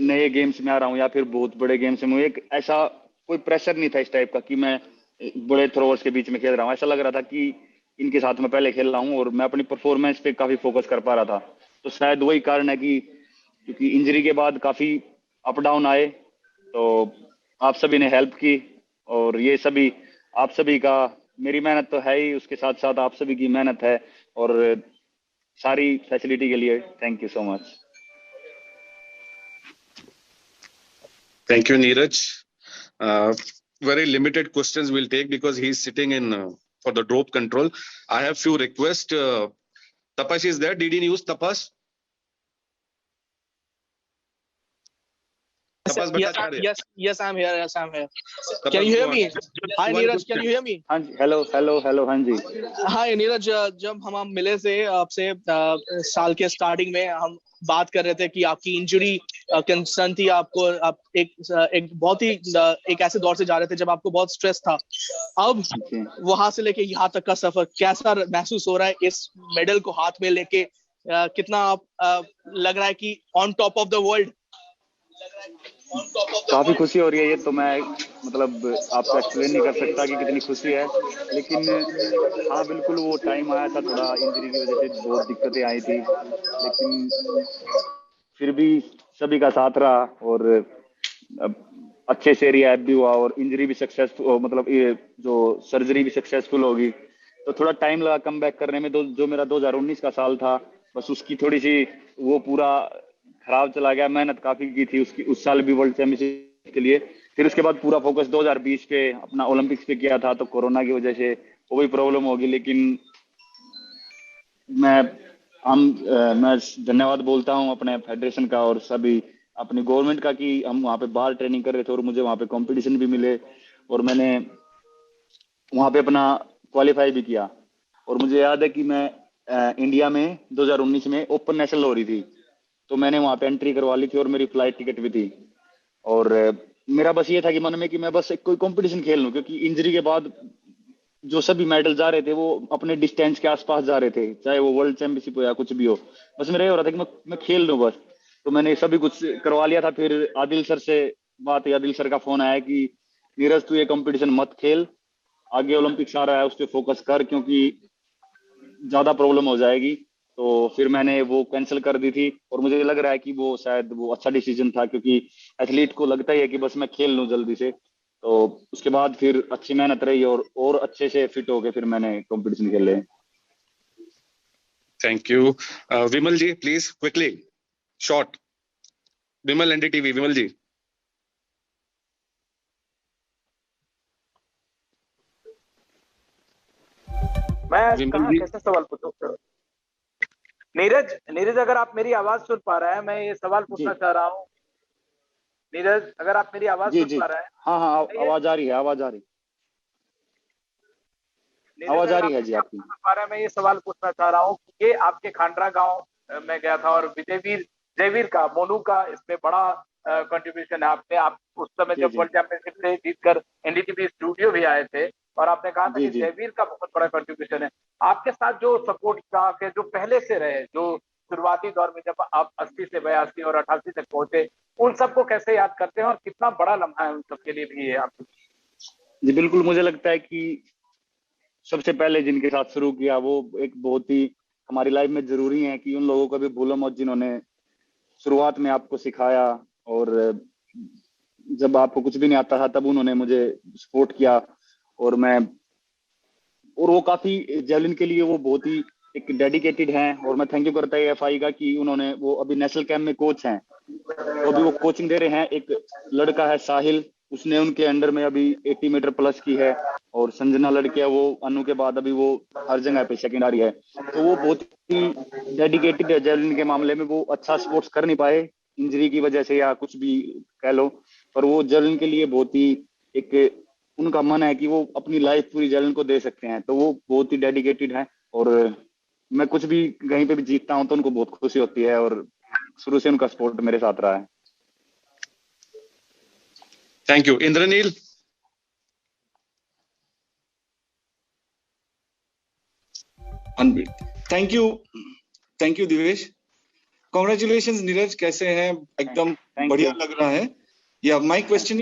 नए गेम्स में आ रहा हूँ, या फिर बहुत बड़े गेम्स में. एक ऐसा कोई प्रेशर नहीं था इस टाइप का कि मैं बड़े थ्रोअर्स के बीच में खेल रहा हूँ. ऐसा लग रहा था कि इनके साथ में पहले खेल रहा हूँ, और मैं अपनी परफॉर्मेंस पे काफी फोकस कर पा रहा था. तो शायद वही कारण है कि क्योंकि इंजरी के बाद काफी अप डाउन आए, तो आप सभी ने हेल्प की, और ये सभी आप सभी का, मेरी मेहनत तो है ही, उसके साथ साथ आप सभी की मेहनत है, और सारी फैसिलिटी के लिए thank you so much. Thank you, Neeraj. Very limited questions we'll take because he's sitting in for the rope control. I have few requests. Tapash is there. Did he use Tapash? Yes, I'm here. Can you hear me? Hi, Neeraj. Can you hear me? हाँ जी, hello, हाँ जी. Hi, Neeraj. जब हम मिले थे आपसे साल के starting में, हम बात कर रहे थे कि आपकी इंजरी कंसर्न थी. आप एक बहुत ही एक ऐसे दौर से जा रहे थे जब आपको बहुत स्ट्रेस था. अब वहां से लेके यहाँ तक का सफर कैसा महसूस हो रहा है? इस मेडल को हाथ में लेके कितना आप लग रहा है कि on top of the world? काफी खुशी हो रही है। ये तो मैं मतलब आपको एक्सप्लेन नहीं कर सकता कि कितनी खुशी है, लेकिन हाँ बिल्कुल वो टाइम आया था, थोड़ा इंजरी की वजह से बहुत दिक्कतें आई थी, लेकिन फिर भी सभी का साथ रहा और अब अच्छे से रिहैब भी हुआ और इंजरी भी सक्सेसफुल, मतलब ये जो सर्जरी भी सक्सेसफुल होगी। तो थोड़ा टाइम लगा कम बैक करने में। जो मेरा 2019 का साल था, बस उसकी थोड़ी सी वो पूरा खराब चला गया। मेहनत काफी की थी उसकी, उस साल भी वर्ल्ड चैंपियनशिप के लिए। फिर उसके बाद पूरा फोकस 2020 पे अपना ओलंपिक्स पे किया था, तो कोरोना की वजह से वो भी प्रॉब्लम होगी। लेकिन मैं धन्यवाद बोलता हूँ अपने फेडरेशन का और सभी अपनी गवर्नमेंट का कि हम वहाँ पे बाहर ट्रेनिंग कर रहे थे और मुझे वहाँ पे कंपटीशन भी मिले और मैंने वहाँ पे अपना क्वालिफाई भी किया। और मुझे याद है कि मैं इंडिया में 2019 में ओपन नेशनल हो रही थी, तो मैंने वहाँ पे एंट्री करवा ली थी और मेरी फ्लाइट टिकट भी थी। और मेरा बस ये था कि मन में कि मैं बस एक कोई कंपटीशन खेल लूं, क्योंकि इंजरी के बाद जो सभी मेडल जा रहे थे वो अपने डिस्टेंस के आसपास जा रहे थे, चाहे वो वर्ल्ड चैंपियनशिप हो या कुछ भी हो। बस मेरा ये हो रहा था कि मैं खेल लूं बस। तो मैंने सभी कुछ करवा लिया था। फिर आदिल सर से बात है, आदिल सर का फोन आया कि नीरज तू ये कंपटीशन मत खेल, आगे ओलंपिक्स आ रहा है उस पर फोकस कर, क्योंकि ज्यादा प्रॉब्लम हो जाएगी। तो फिर मैंने वो कैंसिल कर दी थी और मुझे लग रहा है कि वो शायद वो अच्छा डिसीजन था, क्योंकि एथलीट को लगता ही है कि बस मैं खेल लूं जल्दी से। तो उसके बाद फिर अच्छी मेहनत रही और अच्छे से फिट हो गए फिर मैंने कंपटीशन खेले। Thank you. Vimal ji please quickly short. Vimal NDTV, Vimal ji. मैं कहाँ कैसे सवाल पूछूं? नीरज अगर आप मेरी आवाज सुन पा रहे हैं, मैं ये सवाल पूछना चाह रहा हूँ। नीरज अगर आप मेरी आवाज सुन पा रहे हैं? हाँ आवाज आ रही है, आवाज आ रही है जी आपकी। मैं ये सवाल पूछना चाह रहा हूँ कि ये आपके खांडरा गांव में गया था और जयवीर का, मोनू का इसमें बड़ा कंट्रीब्यूशन है। आप उस समय जब वर्ल्ड चैंपियनशिप से जीतकर एनडीटीवी स्टूडियो भी आए थे और आपने कहा था कि जयवीर का बहुत बड़ा कंट्रीब्यूशन है। आपके साथ जो सपोर्ट स्टाफ है जो पहले से रहे, जो शुरुआती दौर में जब आप 80 से 82 और 88 तक पहुंचे, उन सबको कैसे याद करते हैं और कितना बड़ा लम्हा है उन सबके लिए भी है आपको? जी बिल्कुल, मुझे लगता है कि सबसे पहले जिनके साथ शुरू किया वो एक बहुत ही हमारी लाइफ में जरूरी है कि उन लोगों को भी भूलो मत जिन्होंने शुरुआत में आपको सिखाया, और जब आपको कुछ भी नहीं आता था तब उन्होंने मुझे सपोर्ट किया। और वो काफी जेवलिन के लिए वो बहुत ही एक डेडिकेटेड हैं और मैं थैंक यू करता है एफआई का कि उन्होंने वो अभी नेशनल कैंप में कोच हैं, तो अभी वो कोचिंग दे रहे हैं। एक लड़का है साहिल, उसने उनके अंडर में अभी 80 मीटर प्लस की है, और संजना लड़की है, वो अनु के बाद अभी वो हर जगह पे सेकेंड आ रही है। तो वो बहुत ही डेडिकेटेड है जेवलिन के मामले में। वो अच्छा स्पोर्ट्स कर नहीं पाए इंजरी की वजह से या कुछ भी कह लो, पर वो जेवलिन के लिए बहुत ही एक उनका मन है कि वो अपनी लाइफ पूरी जेवलिन को दे सकते हैं। तो वो बहुत ही डेडिकेटेड है और मैं कुछ भी कहीं पे भी जीतता हूं तो उनको बहुत खुशी होती है और शुरू से उनका सपोर्ट मेरे साथ रहा है। Thank you. Indraneel. Thank you Divesh. Congratulation Neeraj, कैसे हैं? एकदम बढ़िया लग रहा है। या माय क्वेश्चन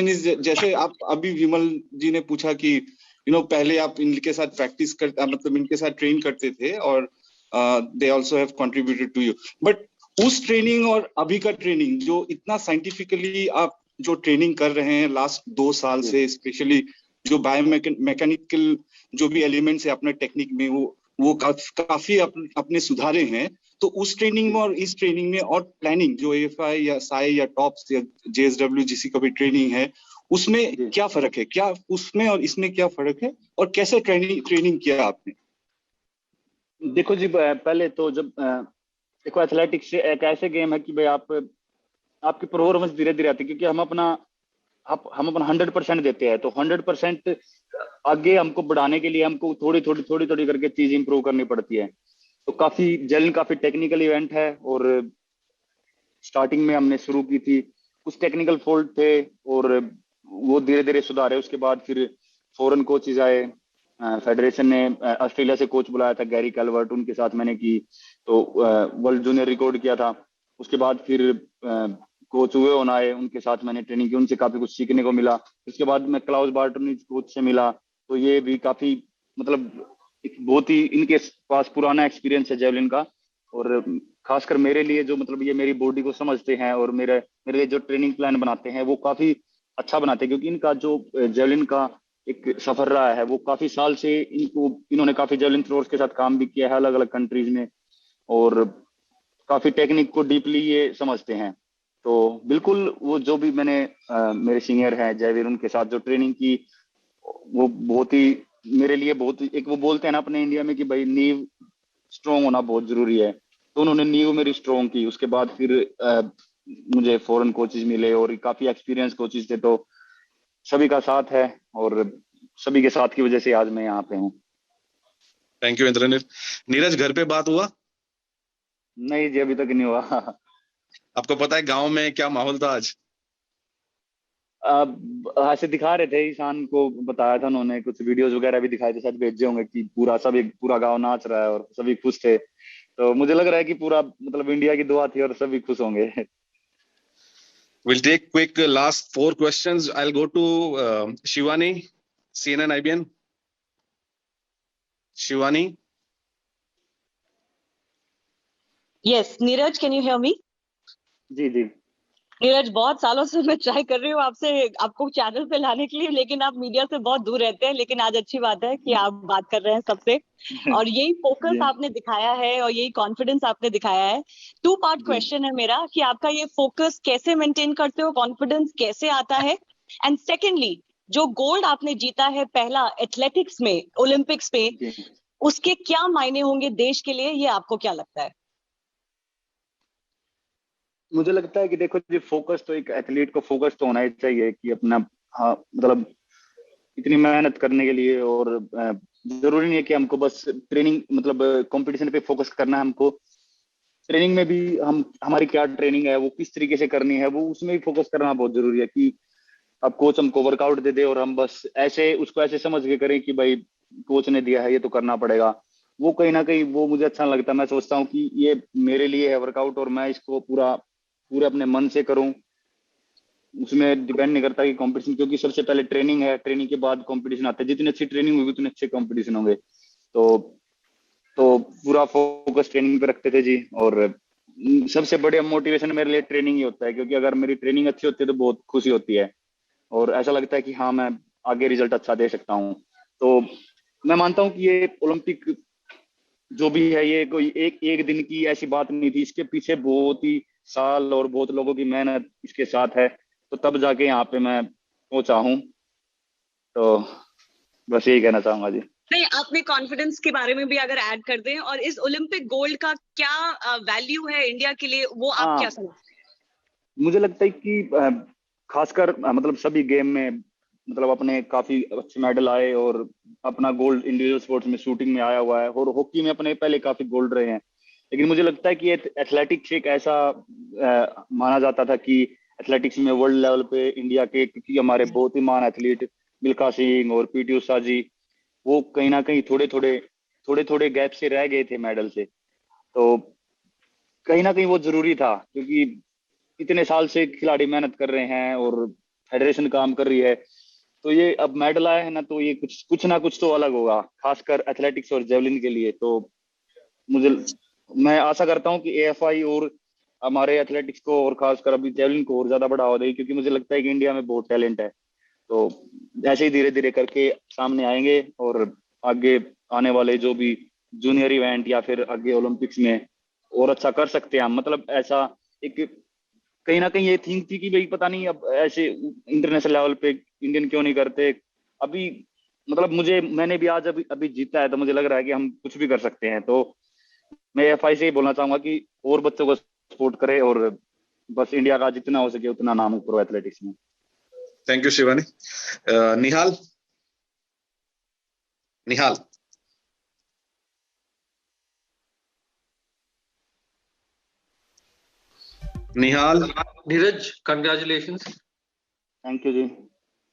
इज जैसे आप अभी विमल जी ने पूछा कि पहले आप इनके साथ प्रैक्टिस मतलब इनके साथ ट्रेन करते थे और they also have contributed to you, but उस ट्रेनिंग और अभी का ट्रेनिंग जो इतना साइंटिफिकली आप जो ट्रेनिंग कर रहे हैं लास्ट 2 साल से, स्पेशली जो बायोमैकेनिकल जो भी एलिमेंट्स है अपने टेक्निक में वो काफी अपने सुधारे हैं, तो उस ट्रेनिंग में और इस ट्रेनिंग में और प्लानिंग जो एएफआई या साई या टॉप्स या जेएसडब्ल्यू जिसी का भी ट्रेनिंग है उसमें क्या फर्क है? क्या उसमें और इसमें क्या फर्क है और कैसे ट्रेनिंग किया आपने? देखो जी, पहले तो जब देखो एथलेटिक्स से एक ऐसे गेम है कि भाई आपकी परफॉर्मेंस धीरे धीरे आती है, क्योंकि हम अपना 100% देते हैं। तो 100% आगे हमको बढ़ाने के लिए हमको थोड़ी करके चीज इंप्रूव करनी पड़ती है। तो काफी टेक्निकल इवेंट है और स्टार्टिंग में हमने शुरू की थी, कुछ टेक्निकल फॉल्ट थे और वो धीरे धीरे सुधारे। उसके बाद फिर फॉरेन कोचेज आए, फेडरेशन ने ऑस्ट्रेलिया से कोच बुलाया था गैरी कैलवर्ट, उनके साथ मैंने की, तो वर्ल्ड जूनियर रिकॉर्ड किया था। उसके बाद फिर कोच हुए होना है, उनके साथ मैंने ट्रेनिंग की, उनसे काफी कुछ सीखने को मिला। उसके बाद मैं क्लाउस बार्टोनिज कोच से मिला, तो ये भी काफी मतलब एक बहुत ही इनके पास पुराना एक्सपीरियंस है जेवलिन का, और खासकर मेरे लिए जो मतलब ये मेरी बॉडी को समझते हैं और मेरे लिए जो ट्रेनिंग प्लान बनाते हैं वो काफी अच्छा बनाते हैं, क्योंकि इनका जो जेवलिन का एक सफर रहा है वो काफी साल से इन्होंने काफी जेवलिन थ्रोअर्स के साथ काम भी किया है अलग अलग कंट्रीज में, और काफी टेक्निक को डीपली ये समझते हैं। तो बिल्कुल वो जो भी मैंने मेरे सीनियर हैं जयवीर, उनके साथ जो ट्रेनिंग की वो बहुत ही मेरे लिए बहुत एक वो बोलते हैं ना अपने इंडिया में कि भाई नींव स्ट्रॉन्ग होना बहुत जरूरी है, तो उन्होंने नींव मेरी स्ट्रॉन्ग की। उसके बाद फिर मुझे फॉरेन कोचेस मिले और काफी एक्सपीरियंस कोचेस थे, तो सभी का साथ है और सभी के साथ की वजह से आज मैं यहाँ पे हूँ। Thank you Indranil. नीरज, घर पे बात हुआ? नहीं जी, अभी तक नहीं हुआ। आपको पता है गांव में क्या माहौल था आज? ऐसे दिखा रहे थे, ईशान को बताया था उन्होंने, कुछ वीडियोस वगैरह भी दिखाए थे, शायद भेजे होंगे कि पूरा गांव नाच रहा है और सभी खुश थे। तो मुझे लग रहा है कि पूरा मतलब इंडिया की दुआ थी और सभी खुश होंगे। We'll take quick last 4 questions. I'll go to Shivani, CNN IBN. Shivani. Yes, Neeraj, can you hear me? जी जी। नीरज, बहुत सालों से मैं ट्राई कर रही हूँ आपको चैनल पे लाने के लिए, लेकिन आप मीडिया से बहुत दूर रहते हैं, लेकिन आज अच्छी बात है कि आप बात कर रहे हैं सबसे, और यही फोकस आपने दिखाया है और यही कॉन्फिडेंस आपने दिखाया है। 2 पार्ट क्वेश्चन है मेरा कि आपका ये फोकस कैसे मेंटेन करते हो, कॉन्फिडेंस कैसे आता है, एंड सेकेंडली जो गोल्ड आपने जीता है पहला एथलेटिक्स में, ओलंपिक्स में, उसके क्या मायने होंगे देश के लिए, ये आपको क्या लगता है? मुझे लगता है कि देखो जी, फोकस तो एक एथलीट को फोकस तो होना ही चाहिए कि अपना मतलब इतनी मेहनत करने के लिए, और जरूरी नहीं है कि हमको बस ट्रेनिंग मतलब कंपटीशन पे फोकस करना है। हमको ट्रेनिंग में भी हमारी क्या ट्रेनिंग है, वो किस तरीके से करनी है, वो उसमें भी फोकस करना बहुत जरूरी है। कि अब कोच हमको वर्कआउट दे दे और हम बस ऐसे उसको ऐसे समझ के करें कि भाई कोच ने दिया है ये तो करना पड़ेगा, वो कहीं ना कहीं वो मुझे अच्छा नहीं लगता। मैं सोचता हूँ कि ये मेरे लिए है वर्कआउट और मैं इसको पूरे अपने मन से करूं, उसमें डिपेंड नहीं करता कि कंपटीशन, क्योंकि सबसे पहले ट्रेनिंग है, ट्रेनिंग के बाद कंपटीशन आता है। जितनी अच्छी ट्रेनिंग होगी उतने अच्छे कंपटीशन होंगे। तो पूरा फोकस ट्रेनिंग पे रखते थे जी, और सबसे बड़े मोटिवेशन मेरे लिए ट्रेनिंग ही होता है, क्योंकि अगर मेरी ट्रेनिंग अच्छी होती है तो बहुत खुशी होती है और ऐसा लगता है कि हाँ मैं आगे रिजल्ट अच्छा दे सकता हूँ। तो मैं मानता हूँ कि ये ओलंपिक जो भी है ये कोई एक दिन की ऐसी बात नहीं थी, इसके पीछे बहुत ही साल और बहुत लोगों की मेहनत इसके साथ है, तो तब जाके यहाँ पे मैं पहुंचा हूँ। तो बस यही कहना चाहूंगा जी। नहीं, आपने कॉन्फिडेंस के बारे में भी अगर ऐड कर दें, और इस ओलंपिक गोल्ड का क्या वैल्यू है इंडिया के लिए, वो आप क्या समझते हैं? मुझे लगता है कि खासकर मतलब सभी गेम में मतलब अपने काफी अच्छे मेडल आए, और अपना गोल्ड इंडिविजुअल स्पोर्ट्स में शूटिंग में आया हुआ है, और हॉकी में अपने पहले काफी गोल्ड रहे हैं। लेकिन मुझे लगता है कि एथलेटिक्स एक ऐसा माना जाता था कि एथलेटिक्स में वर्ल्ड लेवल पे इंडिया के, क्योंकि हमारे बहुत ही महान एथलीट मिल्खा सिंह और पीटी उषा जी, वो कहीं ना कहीं थोड़े थोड़े गैप से रह गए थे मेडल से। तो कहीं ना कहीं वो जरूरी था, क्योंकि इतने साल से खिलाड़ी मेहनत कर रहे हैं और फेडरेशन काम कर रही है, तो ये अब मेडल आया है ना, तो ये कुछ ना कुछ तो अलग होगा, खासकर एथलेटिक्स और जेवलिन के लिए। तो मैं आशा करता हूँ कि एएफआई और हमारे एथलेटिक्स को और खासकर अभी जेवलिन को और ज्यादा बढ़ावा देगी, क्योंकि मुझे लगता है कि इंडिया में बहुत टैलेंट है। तो ऐसे ही धीरे धीरे करके सामने आएंगे, और आगे आने वाले जो भी जूनियर इवेंट या फिर आगे ओलंपिक्स में और अच्छा कर सकते हैं हम। मतलब ऐसा एक कहीं ना कहीं ये थिंक थी कि भाई पता नहीं अब ऐसे इंटरनेशनल लेवल पे इंडियन क्यों नहीं करते अभी। मतलब मैंने भी आज अभी जीता है, तो मुझे लग रहा है कि हम कुछ भी कर सकते हैं। तो मैं एएफआई से ही बोलना चाहूंगा कि और बच्चों को सपोर्ट करे, और बस इंडिया का जितना हो सके उतना नाम ऊपर एथलेटिक्स में। Thank you Shivani. Nihal Neeraj, congratulations. Thank you ji.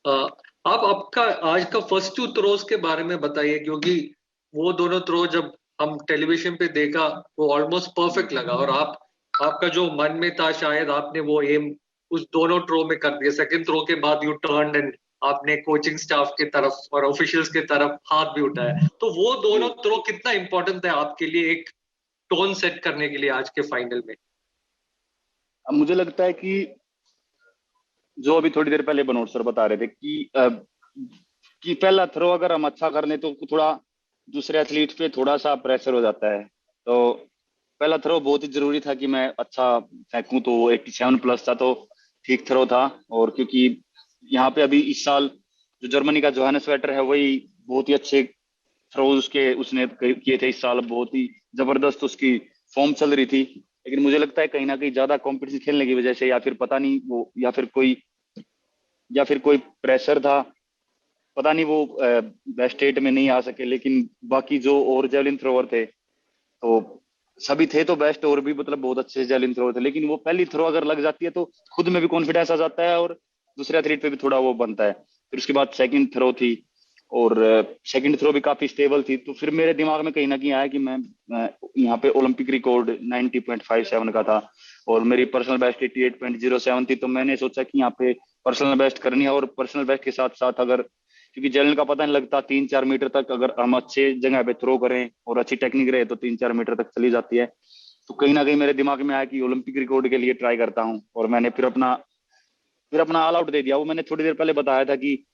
आप आपका आज का फर्स्ट 2 थ्रोज के बारे में बताइए, क्योंकि वो दोनों थ्रो जब हम टेलीविजन पे देखा वो ऑलमोस्ट परफेक्ट लगा, और आप आपका जो मन में था शायद आपने वो एम उस दोनों थ्रो में कर दिया। सेकंड थ्रो के बाद यू टर्न एंड आपने कोचिंग स्टाफ की तरफ और ऑफिशियल्स की तरफ हाथ भी उठाया। तो वो दोनों थ्रो कितना इंपॉर्टेंट है आपके लिए एक टोन सेट करने के लिए आज के फाइनल में? मुझे लगता है कि जो अभी थोड़ी देर पहले बनोट सर बता रहे थे कि पहला थ्रो अगर हम अच्छा कर लें तो थोड़ा दूसरे एथलीट पे थोड़ा सा प्रेशर हो जाता है। तो पहला थ्रो बहुत ही जरूरी था कि मैं अच्छा फेंकूं, तो 87+ था तो ठीक थ्रो था। और क्योंकि यहाँ पे अभी इस साल जो जर्मनी का जोहानस वेटर है वही बहुत ही अच्छे थ्रोज उसने किए थे इस साल, बहुत ही जबरदस्त उसकी फॉर्म चल रही थी। लेकिन मुझे लगता है कहीं ना कहीं ज्यादा कंपटीशन खेलने की वजह से या फिर पता नहीं वो या फिर कोई प्रेशर था, पता नहीं वो बेस्ट 8 में नहीं आ सके। लेकिन बाकी जो और जेवलिन थ्रोवर थे तो सभी थे तो बेस्ट, और भी मतलब बहुत अच्छे जेवलिन थ्रोवर थे। लेकिन वो पहली थ्रो अगर लग जाती है तो खुद में भी कॉन्फिडेंस आ जाता है और दूसरे एथलीट पे भी थोड़ा वो बनता है। फिर उसके बाद सेकंड थ्रो थी और सेकंड थ्रो भी काफी स्टेबल थी। तो फिर मेरे दिमाग में कहीं ना कहीं आया कि मैं यहाँ पे ओलंपिक रिकॉर्ड 90.57 का था और मेरी पर्सनल बेस्ट 88.07 थी। तो मैंने सोचा कि यहाँ पे पर्सनल बेस्ट करनी है और पर्सनल बेस्ट के साथ साथ अगर, क्योंकि जेवलिन का पता नहीं लगता, 3-4 मीटर तक अगर हम अच्छे जगह पे थ्रो करें और अच्छी टेक्निक रहे तो 3-4 मीटर तक चली जाती है। तो कहीं ना कहीं मेरे दिमाग में आया कि ओलंपिक रिकॉर्ड के लिए ट्राई करता हूँ और मैंने फिर अपना ऑल आउट दे दिया। वो मैंने थोड़ी देर पहले बताया था कि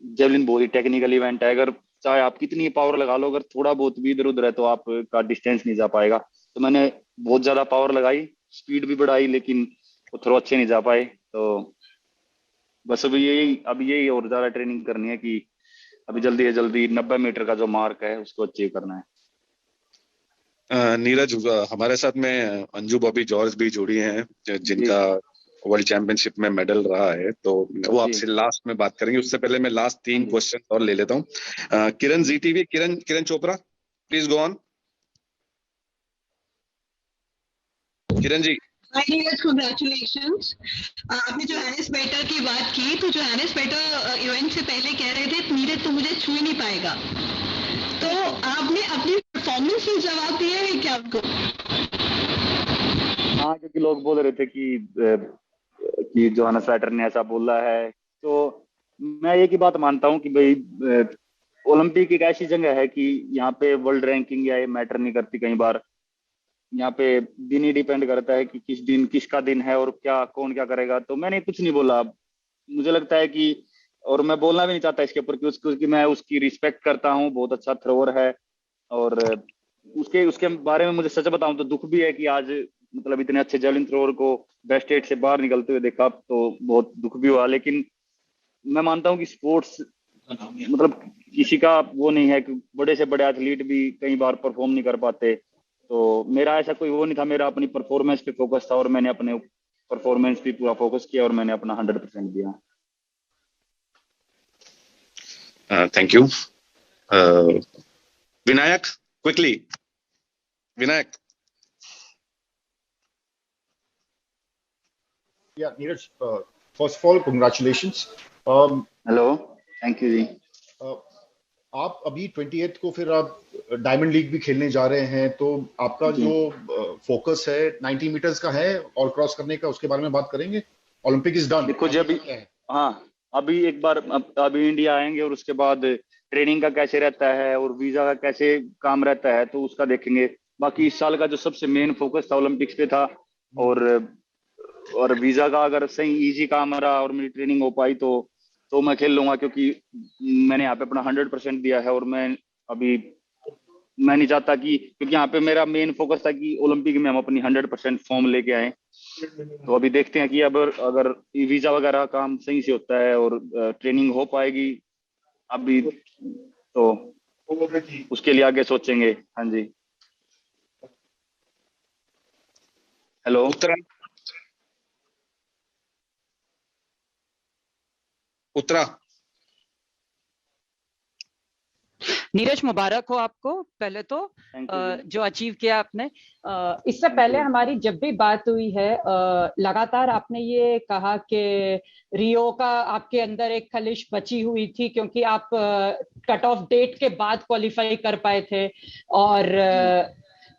जेवलिन बहुत ही टेक्निकल इवेंट है, अगर चाहे आप कितनी पावर लगा लो, अगर थोड़ा बहुत भी इधर उधर है तो आपका डिस्टेंस नहीं जा पाएगा। तो मैंने बहुत ज्यादा पावर लगाई, स्पीड भी बढ़ाई, लेकिन वो थ्रो अच्छे नहीं जा पाए। तो बस अभी यही और ज्यादा ट्रेनिंग करनी है कि अभी जल्दी से जल्दी 90 मीटर का जो मार्क है उसको अचीव करना है। नीरज, हमारे साथ में अंजू बॉबी जॉर्ज भी जुड़ी हैं जिनका वर्ल्ड चैंपियनशिप में मेडल रहा है, तो वो आपसे लास्ट में बात करेंगे। उससे पहले मैं लास्ट 3 क्वेश्चन और ले लेता हूँ। Kiran ZTV, Kiran Chopra, please go on. Kiran ji. Neeraj, congratulations. आपने जोहानस बेटर की बात की, तो जोहानस बेटर इवेंट से पहले कह रहे थे नीरज तो मुझे छू ही नहीं पाएगा, तो आपने अपनी परफॉर्मेंस से जवाब दिया है क्या आपको? हाँ, क्योंकि लोग बोल रहे थे कि जोहानस बेटर ने ऐसा बोला है, तो मैं एक ही बात मानता हूँ कि भाई ओलंपिक एक ऐसी जगह है कि यहाँ पे वर्ल्ड रैंकिंग या ये मैटर नहीं करती। कई बार यहाँ पे दिन ही डिपेंड करता है कि किसका दिन है और कौन क्या करेगा। तो मैंने कुछ नहीं बोला। मुझे लगता है कि, और मैं बोलना भी नहीं चाहता इसके ऊपर क्योंकि मैं उसकी रिस्पेक्ट करता हूँ, बहुत अच्छा थ्रोवर है। और उसके बारे में मुझे सच बताऊं तो दुख भी है कि आज मतलब इतने अच्छे जेवलिन थ्रोवर को बेस्ट 8 से बाहर निकलते हुए देखा, तो बहुत दुख भी हुआ। लेकिन मैं मानता हूँ कि स्पोर्ट्स मतलब किसी का वो नहीं है कि बड़े से बड़े एथलीट भी कई बार परफॉर्म नहीं कर पाते। तो मेरा ऐसा कोई वो नहीं था, मेरा अपनी परफॉर्मेंस पे फोकस था और मैंने अपने परफॉर्मेंस पे पूरा फोकस किया और मैंने अपना 100% दिया। Thank you. Vinayak, quickly. Vinayak. Yeah, Neeraj, first of all, congratulations. Hello, thank you ji. आप अभी 28 को फिर आप डायमंड लीग भी खेलने जा रहे हैं, तो आपका जो फोकस है 90 मीटर्स का है और क्रॉस करने का, उसके बारे में बात करेंगे। Olympic is done. देखो जी, अभी एक बार अभी इंडिया आएंगे और उसके बाद ट्रेनिंग का कैसे रहता है और वीजा का कैसे काम रहता है तो उसका देखेंगे। बाकी इस साल का जो सबसे मेन फोकस था ओलंपिक्स पे था, और वीजा का अगर सही इजी काम रहा और मेरी ट्रेनिंग हो पाई तो मैं खेल लूंगा, क्योंकि मैंने यहाँ पे अपना 100% दिया है। और मैं नहीं चाहता कि, क्योंकि यहाँ पे मेरा मेन फोकस था कि ओलंपिक में हम अपनी 100% फॉर्म लेके आए। तो अभी देखते हैं कि अब अगर वीजा वगैरह काम सही से होता है और ट्रेनिंग हो पाएगी अभी, तो उसके लिए आगे सोचेंगे। हाँ जी। हेलो। उत्तरा। नीरज, मुबारक हो आपको पहले तो जो अचीव किया आपने। इससे पहले हमारी जब भी बात हुई है लगातार आपने ये कहा कि रियो का आपके अंदर एक खलिश बची हुई थी, क्योंकि आप कट ऑफ डेट के बाद क्वालिफाई कर पाए थे। और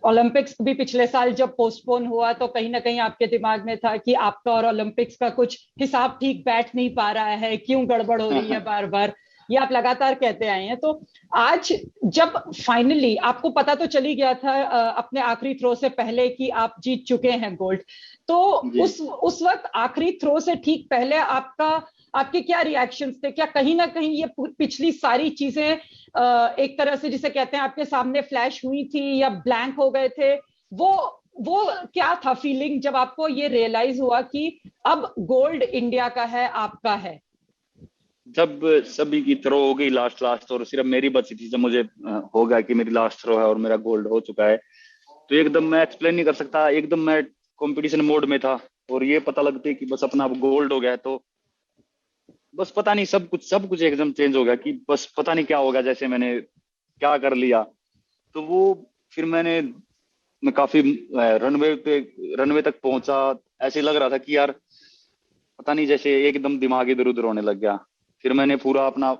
ओलंपिक्स भी पिछले साल जब पोस्टपोन हुआ तो कहीं ना कहीं आपके दिमाग में था कि आपका और ओलंपिक्स का कुछ हिसाब ठीक बैठ नहीं पा रहा है, क्यों गड़बड़ हो रही है बार बार, ये आप लगातार कहते आए हैं। तो आज जब फाइनली आपको पता तो चली गया था अपने आखिरी थ्रो से पहले कि आप जीत चुके हैं गोल्ड, तो उस वक्त आखिरी थ्रो से ठीक पहले आपके क्या रिएक्शंस थे? क्या कहीं ना कहीं ये पिछली सारी चीजें एक तरह से जिसे कहते हैं आपके सामने फ्लैश हुई थी या ब्लैंक हो गए थे? वो क्या था फीलिंग जब आपको ये रियलाइज हुआ कि अब गोल्ड इंडिया का है, आपका है? जब सभी की थ्रो हो गई लास्ट और सिर्फ मेरी बची थी, जब मुझे हो गया कि मेरी लास्ट थ्रो है और मेरा गोल्ड हो चुका है, तो एकदम मैं एक्सप्लेन नहीं कर सकता, एकदम मैं कंपटीशन मोड में था और ये पता लगते कि बस अपना गोल्ड हो गया, तो बस पता नहीं सब कुछ एकदम चेंज हो गया कि बस पता नहीं क्या होगा, जैसे मैंने क्या कर लिया। तो वो फिर मैं काफी रनवे तक पहुंचा, ऐसे लग रहा था कि यार पता नहीं, जैसे एकदम दिमाग इधर उधर होने लग गया। फिर मैंने पूरा अपना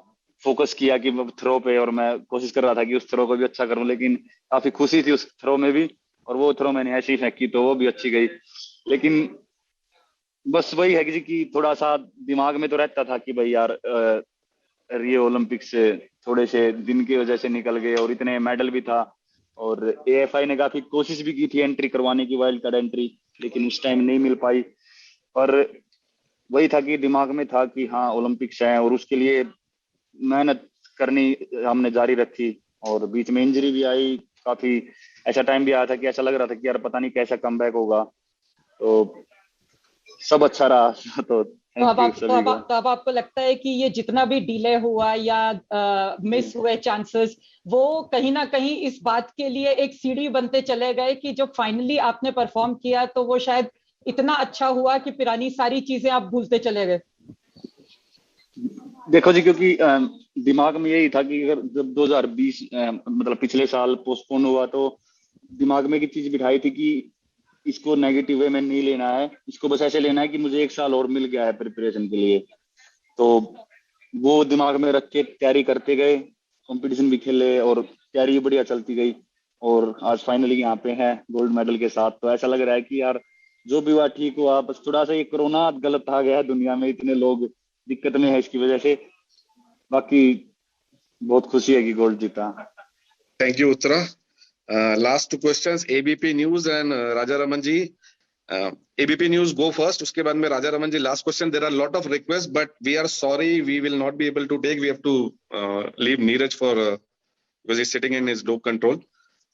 फोकस किया कि थ्रो पे, और मैं कोशिश कर रहा था कि उस थ्रो को भी अच्छा करूं, लेकिन काफी खुशी थी उस थ्रो में भी, और वो थ्रो मैंने ऐसी फेंकी तो वो भी अच्छी गई। लेकिन बस वही है कि थोड़ा सा दिमाग में तो रहता था कि भाई यार रियो ओलंपिक्स से थोड़े से दिन की वजह से निकल गए और इतने मेडल भी था, और एएफआई ने काफी कोशिश भी की थी एंट्री करवाने की, वाइल्ड कार्ड एंट्री, लेकिन उस टाइम नहीं मिल पाई। पर वही था कि दिमाग में था कि हाँ ओलंपिक्स है और उसके लिए मेहनत करनी हमने जारी रखी, और बीच में इंजरी भी आई, काफी ऐसा टाइम भी आया था कि ऐसा लग रहा था कि यार पता नहीं कैसा कमबैक होगा, तो सब अच्छा रहा। तो अब आपको लगता है कि ये जितना भी डिले हुआ या मिस हुए चांसेस, वो कहीं ना कहीं इस बात के लिए एक सीढ़ी बनते चले गए कि जब फाइनली आपने परफॉर्म किया तो वो शायद इतना अच्छा हुआ कि पुरानी सारी चीजें आप भूलते चले गए? देखो जी, क्योंकि दिमाग में यही था कि अगर जब 2020 मतलब पिछले साल पोस्टपोन हुआ, तो दिमाग में एक चीज बिठाई थी कि इसको नेगेटिव वे में नहीं लेना है, इसको बस ऐसे लेना है कि मुझे 1 साल और मिल गया है प्रिपरेशन के लिए। तो वो दिमाग में रख के तैयारी करते गए, कंपटीशन भी खेले और तैयारी बढ़िया चलती गई, और आज फाइनली यहाँ पे है गोल्ड मेडल के साथ। तो ऐसा लग रहा है कि यार जो भी हुआ ठीक हुआ, बस थोड़ा सा ये कोरोना गलत आ गया, दुनिया में इतने लोग दिक्कत में है इसकी वजह से, बाकी बहुत खुशी है कि गोल्ड जीता। Thank you Uttara. Last 2 questions, ABP News and Raja Raman ji. ABP News go first, उसके बाद में राजा Raman ji last question. There are lot of requests but we are sorry we will not be able to take, we have to leave Neeraj for because he's sitting in his dope control.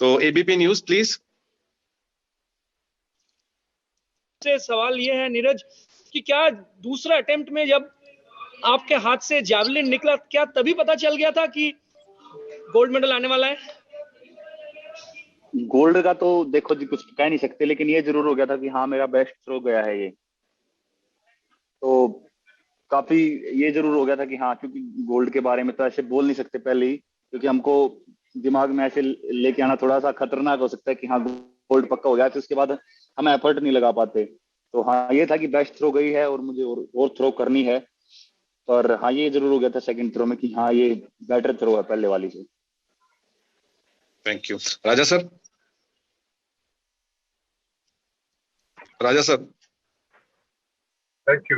So ABP News please. से सवाल ये है नीरज कि क्या दूसरा attempt में जब आपके हाथ से जैवलिन निकला, क्या तभी पता चल गया था कि गोल्ड मेडल आने वाला है? गोल्ड का तो देखो जी कुछ कह नहीं सकते, लेकिन ये जरूर हो गया था कि हाँ मेरा बेस्ट थ्रो गया है ये, तो काफी ये जरूर हो गया था कि हाँ, क्योंकि गोल्ड के बारे में तो ऐसे बोल नहीं सकते पहले ही, क्योंकि हमको दिमाग में ऐसे लेके आना थोड़ा सा खतरनाक हो सकता है कि हाँ गोल्ड पक्का हो गया, फिर उसके बाद हम एफर्ट नहीं लगा पाते। तो हाँ ये था कि बेस्ट थ्रो गई है और मुझे और थ्रो करनी है, पर हाँ ये जरूर हो गया था सेकंड थ्रो में कि हाँ ये बेटर थ्रो है पहले वाली से। Thank you. Raja sir. Raja sir. Thank you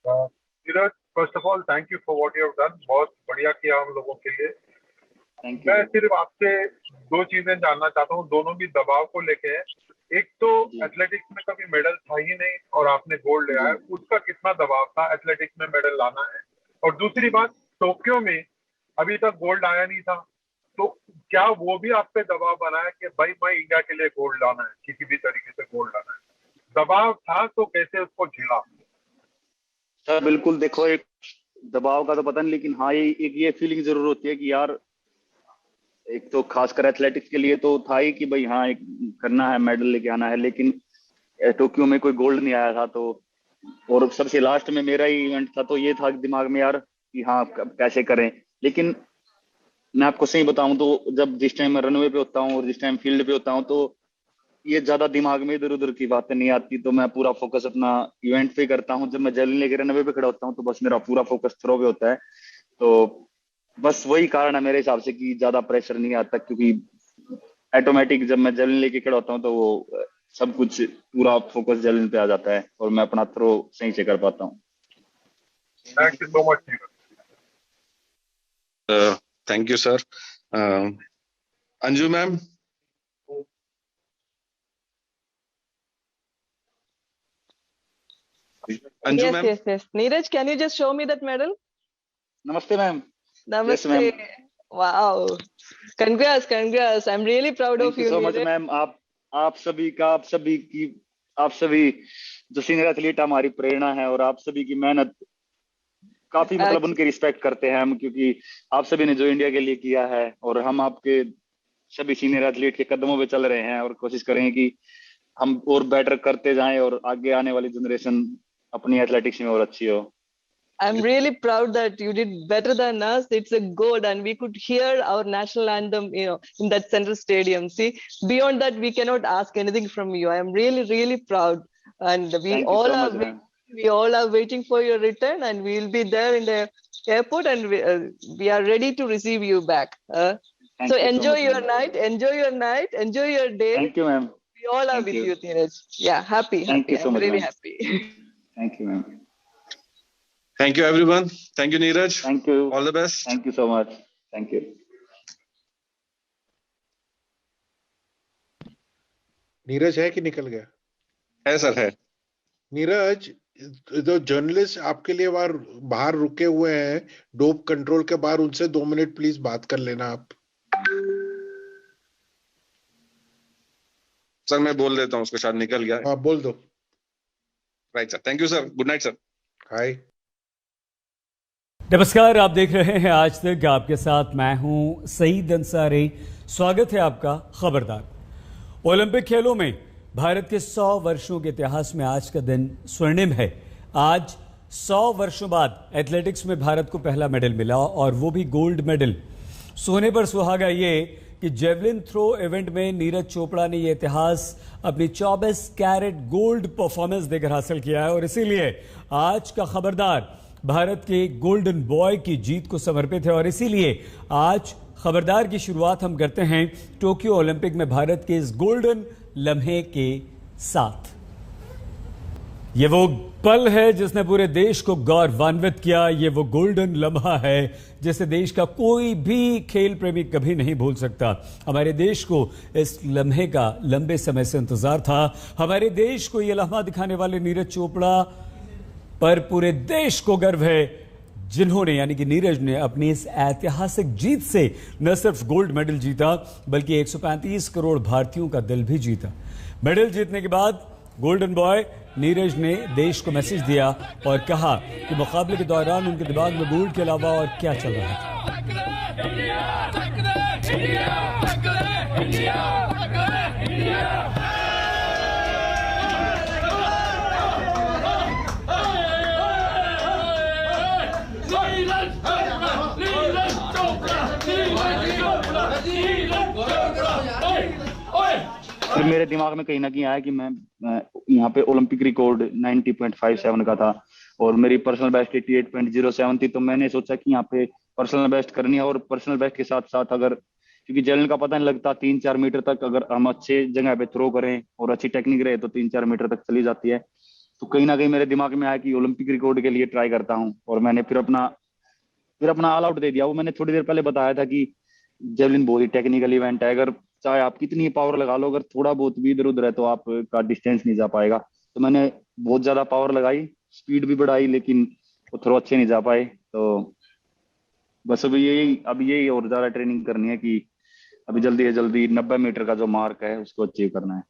Neeraj, first of all thank you for what you have done, बहुत बढ़िया किया हम लोगों के लिए। मैं सिर्फ आपसे 2 चीजें जानना चाहता हूँ, दोनों भी दबाव को लेके है। एक तो एथलेटिक्स में कभी मेडल था ही नहीं और आपने गोल्ड लिया है, उसका कितना दबाव था एथलेटिक्स में मेडल लाना है। और दूसरी बात, टोक्यो में अभी तक गोल्ड आया नहीं था, तो क्या वो भी आप पे दबाव बना है कि भाई मैं इंडिया के लिए गोल्ड लाना है, किसी भी तरीके से गोल्ड लाना है? दबाव था तो कैसे उसको झेला? सर बिल्कुल, देखो एक दबाव का तो पता नहीं, लेकिन हाँ ये फीलिंग जरूर होती है कि यार एक तो खासकर एथलेटिक्स के लिए तो था ही कि भाई हाँ एक करना है, मेडल लेके आना है, लेकिन टोक्यो में कोई गोल्ड नहीं आया था, तो और सबसे लास्ट में मेरा ही इवेंट था, तो ये था दिमाग में यार कि हाँ कैसे करें। लेकिन मैं आपको सही बताऊं तो जब जिस टाइम मैं रनवे पे होता हूँ और जिस टाइम फील्ड पे होता हूँ, तो ये ज्यादा दिमाग में इधर उधर की बातें नहीं आती, तो मैं पूरा फोकस अपना इवेंट पे करता हूँ। जब मैं जैवलिन लेकर रनवे पे खड़ा होता हूँ तो बस मेरा पूरा फोकस थ्रो पे होता है, तो बस वही कारण है मेरे हिसाब से कि ज्यादा प्रेशर नहीं आता, क्योंकि ऑटोमेटिक जब मैं जेवलिन लेके खड़ा होता हूँ तो वो सब कुछ पूरा फोकस जेवलिन पे आ जाता है और मैं अपना थ्रो सही से कर पाता हूँ। Thank you so much. Thank you, sir. Anju ma'am. Anju Yes, ma'am. yes. Neeraj, can you just show me that medal? नमस्ते ma'am. Namaste. Yes, ma'am. Wow. Congrats. I'm really proud of thank you you, so much Neeraj. Ma'am. आप सभी की जो senior athlete हमारी प्रेरणा है और आप सभी की मेहनत काफी मतलब उनकी रिस्पेक्ट करते हैं हम, क्योंकि आप सभी ने जो इंडिया के लिए किया है और हम आपके सभी सीनियर एथलीट के कदमों पे चल रहे हैं और कोशिश करेंगे कि हम और बेटर करते जाएं और आगे आने वाली जनरेशन अपनी एथलेटिक्स में और अच्छी हो। I'm really proud that you did better than us. It's a gold, and we could hear our national anthem, in that central stadium. See, beyond that, we cannot ask anything from you. I am really, really proud, and Thank you so much, ma'am. we all are waiting for your return, and we will be there in the airport, and we are ready to receive you back. Thank So you so enjoy much, your ma'am. night, enjoy your day. Thank you, ma'am. We all are Thank with you. you, Neeraj. Yeah, happy. Thank you so I'm much, really ma'am. happy. Thank you, ma'am. Thank you, everyone. Thank you, Neeraj. Thank you. All the best. Thank you so much. Thank you. Neeraj है कि निकल गया? है sir, है। नीरज, जो journalist आपके लिए बाहर रुके हुए हैं डोप कंट्रोल के बाहर, उनसे 2 मिनट प्लीज बात कर लेना आप। सर मैं बोल देता हूँ उसको, शायद निकल गया। हाँ बोल दो। Right sir, thank you sir, good night sir. Hi नमस्कार, आप देख रहे हैं आज तक, आपके साथ मैं हूं सईद अंसारी। स्वागत है आपका खबरदार। ओलंपिक खेलों में भारत के 100 वर्षों के इतिहास में आज का दिन स्वर्णिम है। आज 100 वर्षों बाद एथलेटिक्स में भारत को पहला मेडल मिला, और वो भी गोल्ड मेडल। सोने पर सुहागा ये कि जेवलिन थ्रो इवेंट में नीरज चोपड़ा ने यह इतिहास अपनी 24 कैरेट गोल्ड परफॉर्मेंस देकर हासिल किया है, और इसीलिए आज का खबरदार भारत के गोल्डन बॉय की जीत को समर्पित है। और इसीलिए आज खबरदार की शुरुआत हम करते हैं टोक्यो ओलंपिक में भारत के इस गोल्डन लम्हे के साथ। ये वो पल है जिसने पूरे देश को गौरवान्वित किया। ये वो गोल्डन लम्हा है जिसे देश का कोई भी खेल प्रेमी कभी नहीं भूल सकता। हमारे देश को इस लम्हे का लंबे समय से इंतजार था। हमारे देश को यह लम्हा दिखाने वाले नीरज चोपड़ा पर पूरे देश को गर्व है, जिन्होंने यानी कि नीरज ने अपनी इस ऐतिहासिक जीत से न सिर्फ गोल्ड मेडल जीता, बल्कि 135 करोड़ भारतीयों का दिल भी जीता। मेडल जीतने के बाद गोल्डन बॉय नीरज ने देश को मैसेज दिया और कहा कि मुकाबले के दौरान उनके दिमाग में गोल्ड के अलावा और क्या चल रहा था। फिर मेरे दिमाग में कहीं ना कहीं आया कि मैं यहाँ पे ओलंपिक रिकॉर्ड 90.57 का था और मेरी पर्सनल बेस्ट 88.07 थी। तो मैंने सोचा कि यहाँ पे पर्सनल बेस्ट करनी है, और पर्सनल बेस्ट के साथ साथ अगर, क्योंकि जेवलिन का पता नहीं लगता, 3-4 मीटर तक अगर हम अच्छे जगह पे थ्रो करें और अच्छी टेक्निक रहे तो 3-4 मीटर तक चली जाती है। तो कहीं ना कहीं मेरे दिमाग में आया कि ओलंपिक रिकॉर्ड के लिए ट्राई करता हूँ, और मैंने फिर अपना ऑल आउट दे दिया। वो मैंने थोड़ी देर पहले बताया था कि जेवलिन बहुत ही टेक्निकल इवेंट है। अगर चाहे आप कितनी पावर लगा लो, अगर थोड़ा बहुत भी इधर उधर है तो आपका डिस्टेंस नहीं जा पाएगा। तो मैंने बहुत ज्यादा पावर लगाई, स्पीड भी बढ़ाई, लेकिन वो थ्रो अच्छे नहीं जा पाए। तो बस अभी यही और ज्यादा ट्रेनिंग करनी है कि अभी जल्दी से जल्दी 90 मीटर का जो मार्क है उसको अचीव करना है।